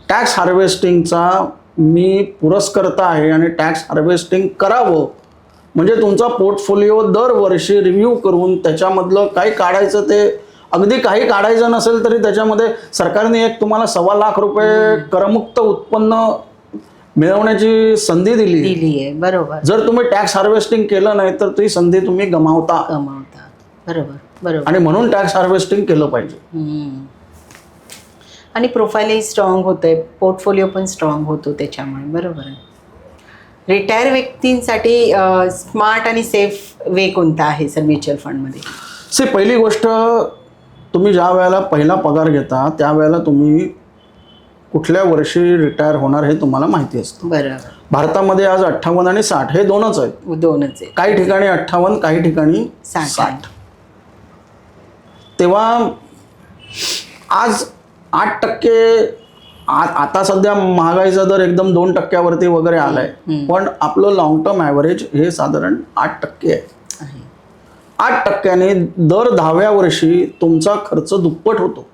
टॅक्स हार्वेस्टिंगचा मी पुरस्कर्ता आहे आणि टॅक्स हार्वेस्टिंग करावं म्हणजे तुमचा पोर्टफोलिओ दरवर्षी रिव्ह्यू करून त्याच्यामधलं काही काढायचं, ते अगदी काही काढायचं नसेल तरी त्याच्यामध्ये सरकारने एक तुम्हाला 1.25 लाख रुपये करमुक्त उत्पन्न मिळवण्याची संधी दिली आहे. बरोबर. जर तुम्ही टॅक्स हार्वेस्टिंग केलं नाही तर ती संधी तुम्ही गमावता. बरोबर. बरोबर. आणि म्हणून टॅक्स हार्वेस्टिंग केलं पाहिजे. आणि प्रोफाईलही स्ट्रॉंग होतंय, पोर्टफोलिओ पण स्ट्रॉंग होतो त्याच्यामुळे. बरोबर आहे. रिटायर व्यक्तींसाठी स्मार्ट आणि सेफ वे कोणता आहे सर म्युच्युअल फंडमध्ये? पहिली गोष्ट, तुम्ही ज्या वेळेला पहिला पगार घेता त्यावेळेला तुम्ही कुठल्या वर्षी रिटायर होणार हे तुम्हाला माहिती असतं. बरं. भारतामध्ये आज 58 आणि 60 हे दोनच आहेत. दोनच आहे. काही ठिकाणी 58, काही ठिकाणी 60. तेव्हा आज 8%, आता सध्या महागाईचा दर एकदम 2% वगैरे आलाय, पण आपलं लॉंग टर्म ॲव्हरेज हे साधारण 8% आहे. 8%ने दर 10व्या वर्षी तुमचा खर्च दुप्पट होतो.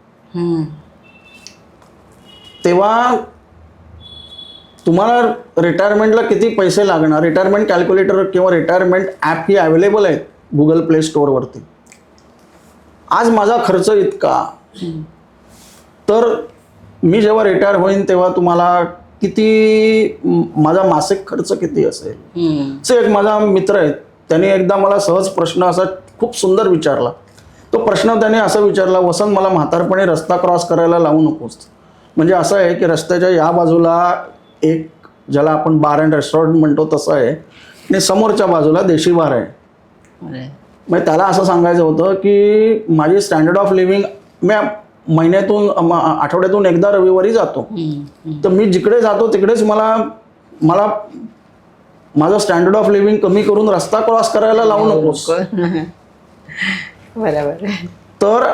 तेव्हा तुम्हाला रिटायरमेंटला किती पैसे लागणार, रिटायरमेंट कॅल्क्युलेटर किंवा रिटायरमेंट ॲप ही अवेलेबल आहेत गुगल प्ले स्टोअरवरती. आज माझा खर्च इतका, तर मी जेव्हा रिटायर होईन तेव्हा तुम्हाला किती, माझा मासिक खर्च किती असेल. एक माझा मित्र आहे, त्याने एकदा मला सहज प्रश्न असा खूप सुंदर विचारला. तो प्रश्न त्याने असा विचारला, वसंत मला म्हातारपणी रस्ता क्रॉस करायला लावू नकोस. म्हणजे असं आहे की रस्त्याच्या या बाजूला एक ज्याला आपण बार अँड रेस्टॉरंट म्हणतो तसं आहे, आणि समोरच्या बाजूला देशी बार आहे. म्हणजे त्याला असं सांगायचं होतं की माझी स्टँडर्ड ऑफ लिव्हिंग, मी महिन्यातून आठवड्यातून एकदा रविवारी जातो, तर मी जिकडे जातो तिकडेच मला माझं स्टँडर्ड ऑफ लिव्हिंग कमी करून रस्ता क्रॉस करायला लावू नकोस. बरोबर. तर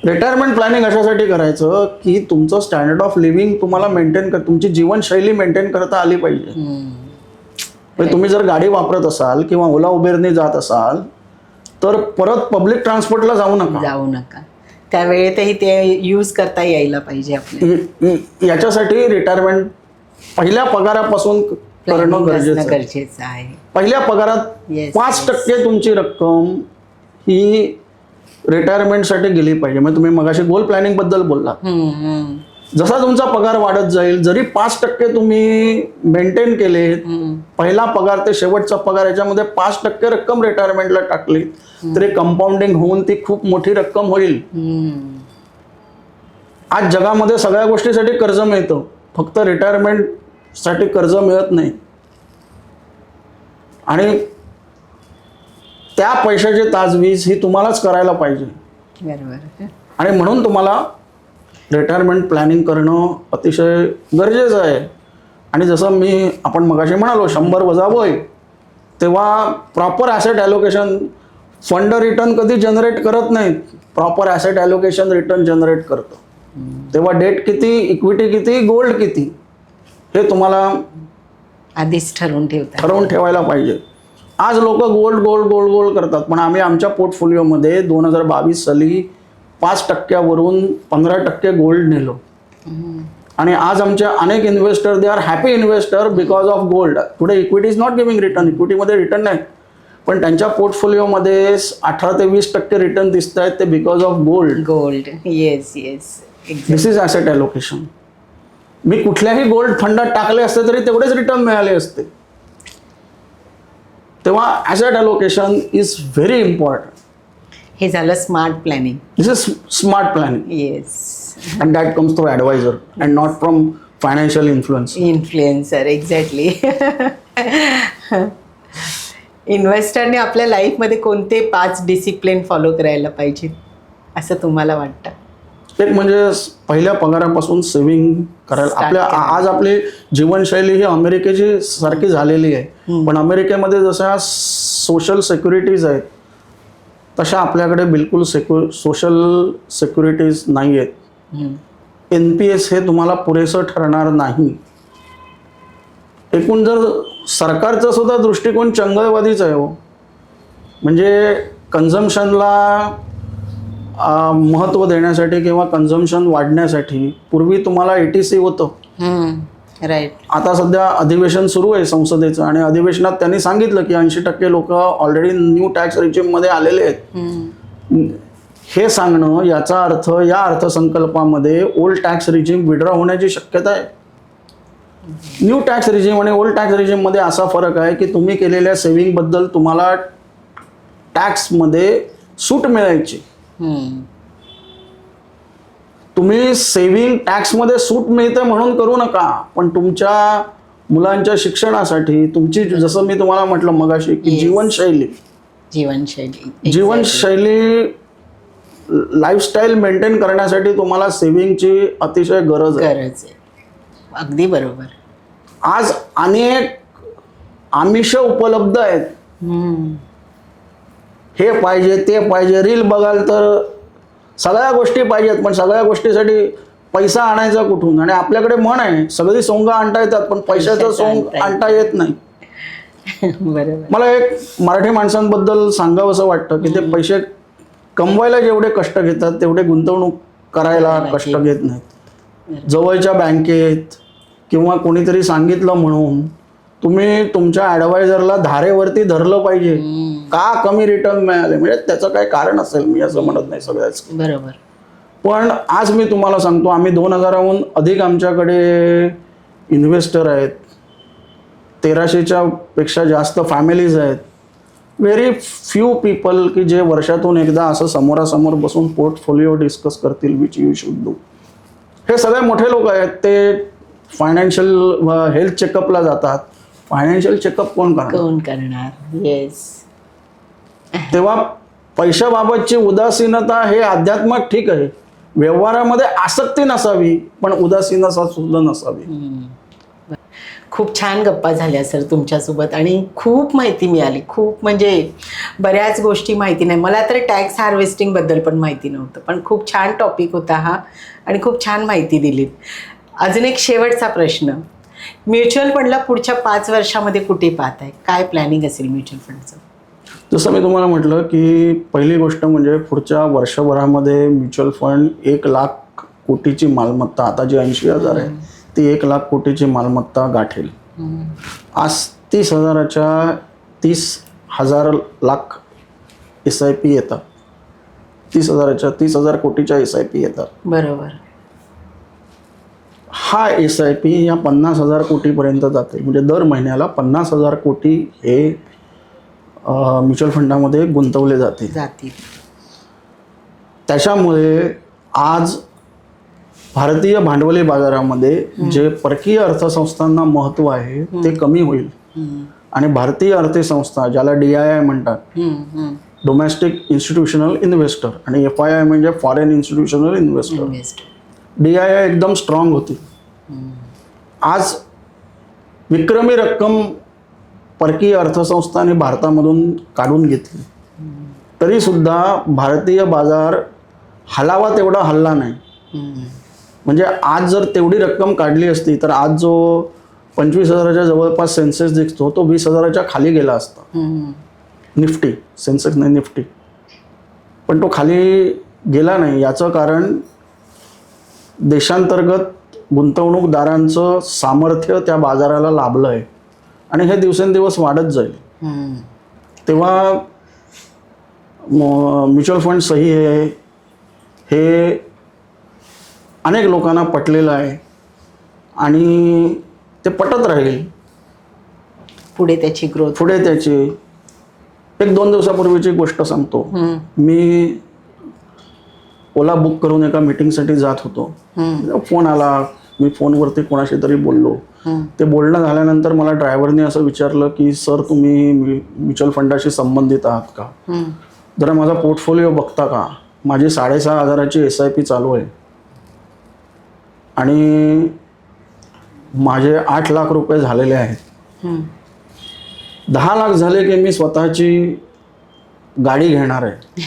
रिटायरमेंट प्लॅनिंग अशासाठी करायचं की तुमचं स्टँडर्ड ऑफ लिव्हिंग तुम्हाला मेंटेन तुमची जीवनशैली मेंटेन करता आली पाहिजे. म्हणजे तुम्ही जर गाडी वापरत असाल किंवा ओला उबेरने जात असाल तर परत पब्लिक ट्रान्सपोर्टला जाऊ नका. त्या वेळेतही ते यूज करता यायला पाहिजे आपल्याला. याच्यासाठी रिटायरमेंट पहिल्या पगारापासून करणं गरजेचं आहे. पहिल्या पगारात 5% तुमची रक्कम ही रिटायरमेंटसाठी गेली पाहिजे. म्हणजे तुम्ही मगाशी गोल प्लॅनिंग बद्दल बोलला, जसा तुमचा पगार वाढत जाईल, जरी 5% तुम्ही मेंटेन केले, पहिला पगार ते शेवटचा पगार याच्यामध्ये 5% रक्कम रिटायरमेंटला टाकली तरी कंपाऊंडिंग होऊन ती खूप मोठी रक्कम होईल. आज जगामध्ये सगळ्या गोष्टीसाठी कर्ज मिळतं, फक्त रिटायरमेंट साठी कर्ज मिळत नाही. आणि त्या पैशाची ताजवीज ही तुम्हालाच करायला पाहिजे. बरोबर. आणि म्हणून तुम्हाला रिटायरमेंट प्लॅनिंग करणं अतिशय गरजेचं आहे. आणि जसं आपण मगाशी म्हणालो 100 वजा वय, तेव्हा proper asset allocation, fund return कधी जनरेट करत नाहीत, proper asset allocation return generate करतं. तेव्हा डेट किती, इक्विटी किती, गोल्ड किती हे तुम्हाला आधीच ठरवून ठेवायला पाहिजे. आज लोक गोल्ड करतात, पण आम्ही आमच्या पोर्टफोलिओमध्ये 2022 साली 5% वरून 15% गोल्ड नेलो. आणि आज आमचे अनेक investor they are happy investor because of gold. Today equity is not giving return, इक्विटीमध्ये रिटर्न नाही, पण त्यांच्या पोर्टफोलिओमध्ये 18 ते 20% रिटर्न दिसत आहेत ते because of gold. Yes. This is asset allocation. मी कुठल्याही गोल्ड फंडात टाकले असते तरी तेवढेच रिटर्न मिळाले असते. तेव्हा asset allocation is very important. हे झालं smart planning. This is smart planning. Yes. And that comes through advisor and not from financial influencer. Exactly. इन्व्हेस्टरने आपल्या लाईफमध्ये कोणते 5 डिसिप्लिन फॉलो करायला पाहिजे असं तुम्हाला वाटतं? एक म्हणजे पहिल्या पगारापासून सेव्हिंग करायला. आज आपली जीवनशैली ही अमेरिकेची सारखी झालेली आहे, पण अमेरिकेमध्ये जशा सोशल सेक्युरिटीज आहेत तशा आपल्याकडे बिलकुल सोशल सेक्युरिटीज नाही आहेत. NPS हे तुम्हाला पुरेसं ठरणार नाही. एकूण जर सरकारचा सुद्धा दृष्टिकोन चंगळवादीच आहे हो. म्हणजे कन्झम्पशनला महत्त्व देण्यासाठी किंवा कन्झम्पशन वाढण्यासाठी पूर्वी तुम्हाला ATC होतं. राईट. आता सध्या अधिवेशन सुरू आहे संसदेचं, आणि अधिवेशनात त्यांनी सांगितलं की 80% लोक ऑलरेडी न्यू टॅक्स रिजिममध्ये आलेले आहेत. हे सांगणं याचा अर्थ या अर्थसंकल्पामध्ये ओल्ड टॅक्स रिजिम विड्रॉ होण्याची शक्यता आहे. न्यू टॅक्स रिजिम आणि ओल्ड टॅक्स रिजिममध्ये असा फरक आहे की तुम्ही केलेल्या सेव्हिंगबद्दल तुम्हाला टॅक्समध्ये सूट मिळायची. तुम्ही सेव्हिंग टॅक्समध्ये सूट मिळते म्हणून करू नका, पण तुमच्या मुलांच्या शिक्षणासाठी तुमची, जसं मी तुम्हाला म्हटलं मगाशी की जीवनशैली लाईफस्टाईल मेंटेन करण्यासाठी तुम्हाला सेव्हिंगची अतिशय गरज आहे. गरज आहे. अगदी बरोबर. आज अनेक आमिष उपलब्ध आहेत. हे पाहिजे ते पाहिजे. रील बघाल तर सगळ्या गोष्टी पाहिजेत, पण सगळ्या गोष्टीसाठी पैसा आणायचा कुठून? आणि आपल्याकडे म्हण आहे, सगळी सोंग आणता येतात पण पैशाचं सोंग आणता येत नाही. बरोबर. मला एक मराठी माणसांबद्दल सांगावंसं वाटतं की ते पैसे कमवायला जेवढे कष्ट घेतात तेवढे गुंतवणूक करायला कष्ट घेत नाहीत. जवळच्या बँकेत किंवा कोणीतरी सांगितलं म्हणून तुम्ही तुमच्या ॲडवायझरला धारेवरती धरलं पाहिजे का कमी रिटर्न मिळाले, म्हणजे त्याचं काय कारण असेल, मी असं म्हणत नाही सगळ्याच. बरोबर. पण आज मी तुम्हाला सांगतो, आम्ही 2000हून अधिक आमच्याकडे इन्व्हेस्टर आहेत, 1300च्या पेक्षा जास्त फॅमिलीज आहेत. व्हेरी फ्यू पीपल की जे वर्षातून एकदा असं समोरासमोर बसून पोर्टफोलिओ डिस्कस करतील, विच यू शुड डू. हे सगळे मोठे लोक आहेत, ते फायनान्शियल हेल्थ चेकअपला जातात. फायनान्शियल चेकअप कोण करणार? येस. तेव्हा पैशाबाबतची उदासीनता हे अध्यात्मात ठीक आहे, व्यवहारामध्ये आसक्ती नसावी पण उदासीनता सुद्धा नसावी. खूप छान गप्पा झाल्या सर तुमच्यासोबत आणि खूप माहिती मिळाली. खूप म्हणजे बऱ्याच गोष्टी माहिती नाही मला, तर टॅक्स हार्वेस्टिंगबद्दल पण माहिती नव्हतं, पण खूप छान टॉपिक होता हा आणि खूप छान माहिती दिलीत. अजून एक शेवटचा प्रश्न, म्युच्युअल फंडला पुढच्या 5 वर्षामध्ये कुठे पाहताय? काय प्लॅनिंग असेल म्युच्युअल फंडचं? जसं मी तुम्हाला म्हटलं की पहिली गोष्ट म्हणजे पुढच्या वर्षभरामध्ये म्युच्युअल फंड 1,00,000 कोटीची मालमत्ता, आता जी 80,000 आहे ती 1,00,000 कोटीची मालमत्ता गाठेल. आज 30,000 लाख SIP येतात, 30,000 कोटीच्या SIP येतात. बरोबर. हा SIP या 50,000 कोटीपर्यंत जाते, म्हणजे दर महिन्याला 50,000 कोटी हे म्युच्युअल फंडामध्ये गुंतवले जातील. त्याच्यामुळे आज भारतीय भांडवली बाजारामध्ये जे परकीय अर्थसंस्थांना महत्त्व आहे ते कमी होईल आणि भारतीय अर्थसंस्था, ज्याला DII म्हणतात, डोमेस्टिक इन्स्टिट्यूशनल इन्व्हेस्टर, आणि FII म्हणजे फॉरेन इन्स्टिट्यूशनल इन्व्हेस्टर, DII एकदम स्ट्रॉंग होती. आज विक्रमी रक्कम परकीय अर्थसंस्थांनी भारतामधून काढून घेतली, तरी सुद्धा भारतीय बाजार हलावा तेवढा हल्ला नाही. म्हणजे आज जर तेवढी रक्कम काढली असती तर आज जो 25,000च्या जवळपास सेन्सेक्स दिसतो तो 20,000च्या खाली गेला असता. निफ्टी, सेन्सेक्स नाही निफ्टी, पण तो खाली गेला नाही. याचं कारण देशांतर्गत गुंतवणूकदारांचं सामर्थ्य त्या बाजाराला लाभलं आहे आणि हे दिवसेंदिवस वाढत जाईल. तेव्हा म्युच्युअल फंड सही आहे हे अनेक लोकांना पटलेलं आहे आणि ते पटत राहील. पुढे त्याची ग्रोथ, पुढे त्याची. 1-2 दिवसापूर्वीची गोष्ट सांगतो. मी ओला बुक करून एका मीटिंगसाठी जात होतो. फोन आला, मी फोनवरती कोणाशी तरी बोललो. ते बोलणं झाल्यानंतर मला ड्रायव्हरने असं विचारलं की सर तुम्ही म्युच्युअल फंडाशी संबंधित आहात का, जरा माझा पोर्टफोलिओ बघता का? माझी 6,500ची SIP चालू आहे आणि माझे 8 लाख रुपये झालेले आहेत. 10 लाख झाले की मी स्वतःची गाडी घेणार आहे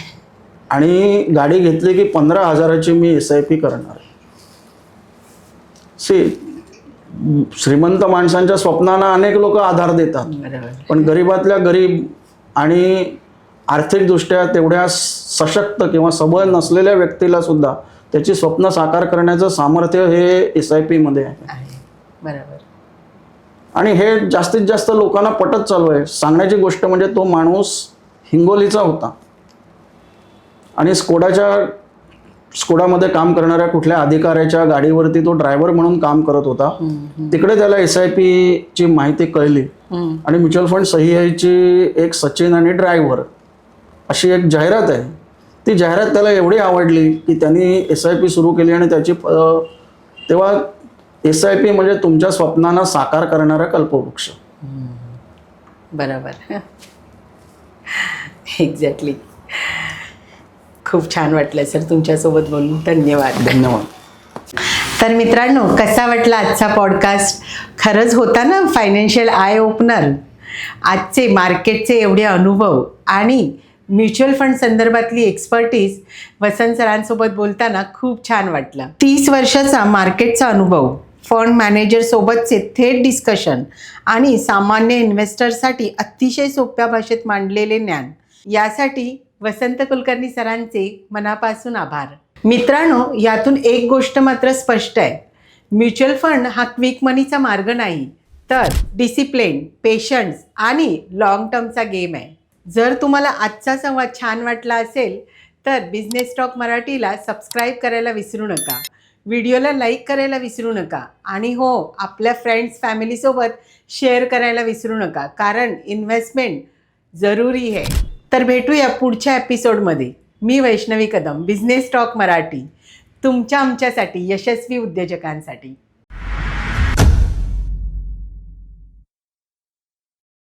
आणि गाडी घेतली की 15,000ची मी SIP करणार आहे. श्रीमंत माणसांच्या स्वप्नांना अनेक लोक आधार देतात, पण गरीबातल्या गरीब आणि आर्थिकदृष्ट्या तेवढ्या सशक्त किंवा सबळ नसलेल्या व्यक्तीला सुद्धा त्याची स्वप्न साकार करण्याचं सामर्थ्य हे SIP मध्ये आहे. बरोबर. आणि हे जास्तीत जास्त लोकांना पटत चालू आहे. सांगण्याची गोष्ट म्हणजे तो माणूस हिंगोलीचा होता आणि स्कोडामध्ये काम करणाऱ्या कुठल्या अधिकाऱ्याच्या गाडीवरती तो ड्रायव्हर म्हणून काम करत होता. तिकडे त्याला SIP ची माहिती कळली आणि म्युच्युअल फंड सही यायची एक सचिन आणि ड्रायव्हर अशी एक जाहिरात आहे. ती जाहिरात त्याला एवढी आवडली की त्यांनी SIP सुरू केली आणि त्याची तेव्हा SIP म्हणजे तुमच्या स्वप्नांना साकार करणारा कल्पवृक्ष. बरोबर. एक्झॅक्टली. खूप छान वाटलं सर तुमच्यासोबत बोलून. धन्यवाद. धन्यवाद. तर मित्रांनो, कसा वाटला आजचा पॉडकास्ट? खरंच होता ना फायनान्शियल आय ओपनर. आजचे मार्केटचे एवढे अनुभव आणि म्युच्युअल फंड संदर्भातली एक्सपर्टीज वसंत सरांसोबत बोलताना खूप छान वाटलं. 30 वर्षाचा मार्केटचा अनुभव, फंड मॅनेजरसोबतचे थेट डिस्कशन आणि सामान्य इन्व्हेस्टरसाठी अतिशय सोप्या भाषेत मांडलेले ज्ञान, यासाठी वसंत कुलकर्णी सरांचे मनापासून आभार. मित्रांनो, यातून एक गोष्ट मात्र स्पष्ट आहे, म्युच्युअल फंड हा क्विक मनीचा मार्ग नाही, तर डिसिप्लिन, पेशन्स आणि लॉंग टर्मचा गेम आहे. जर तुम्हाला आजचा संवाद छान वाटला असेल तर बिझनेस टॉक मराठीला सबस्क्राईब करायला विसरू नका, व्हिडिओला लाईक करायला विसरू नका आणि हो, आपल्या फ्रेंड्स फॅमिलीसोबत शेअर करायला विसरू नका, कारण इन्व्हेस्टमेंट जरुरी आहे. तर भेटूया पुढच्या एपिसोडमध्ये. मी वैष्णवी कदम, बिझनेस टॉक मराठी, तुमच्या आमच्यासाठी, यशस्वी उद्योजकांसाठी.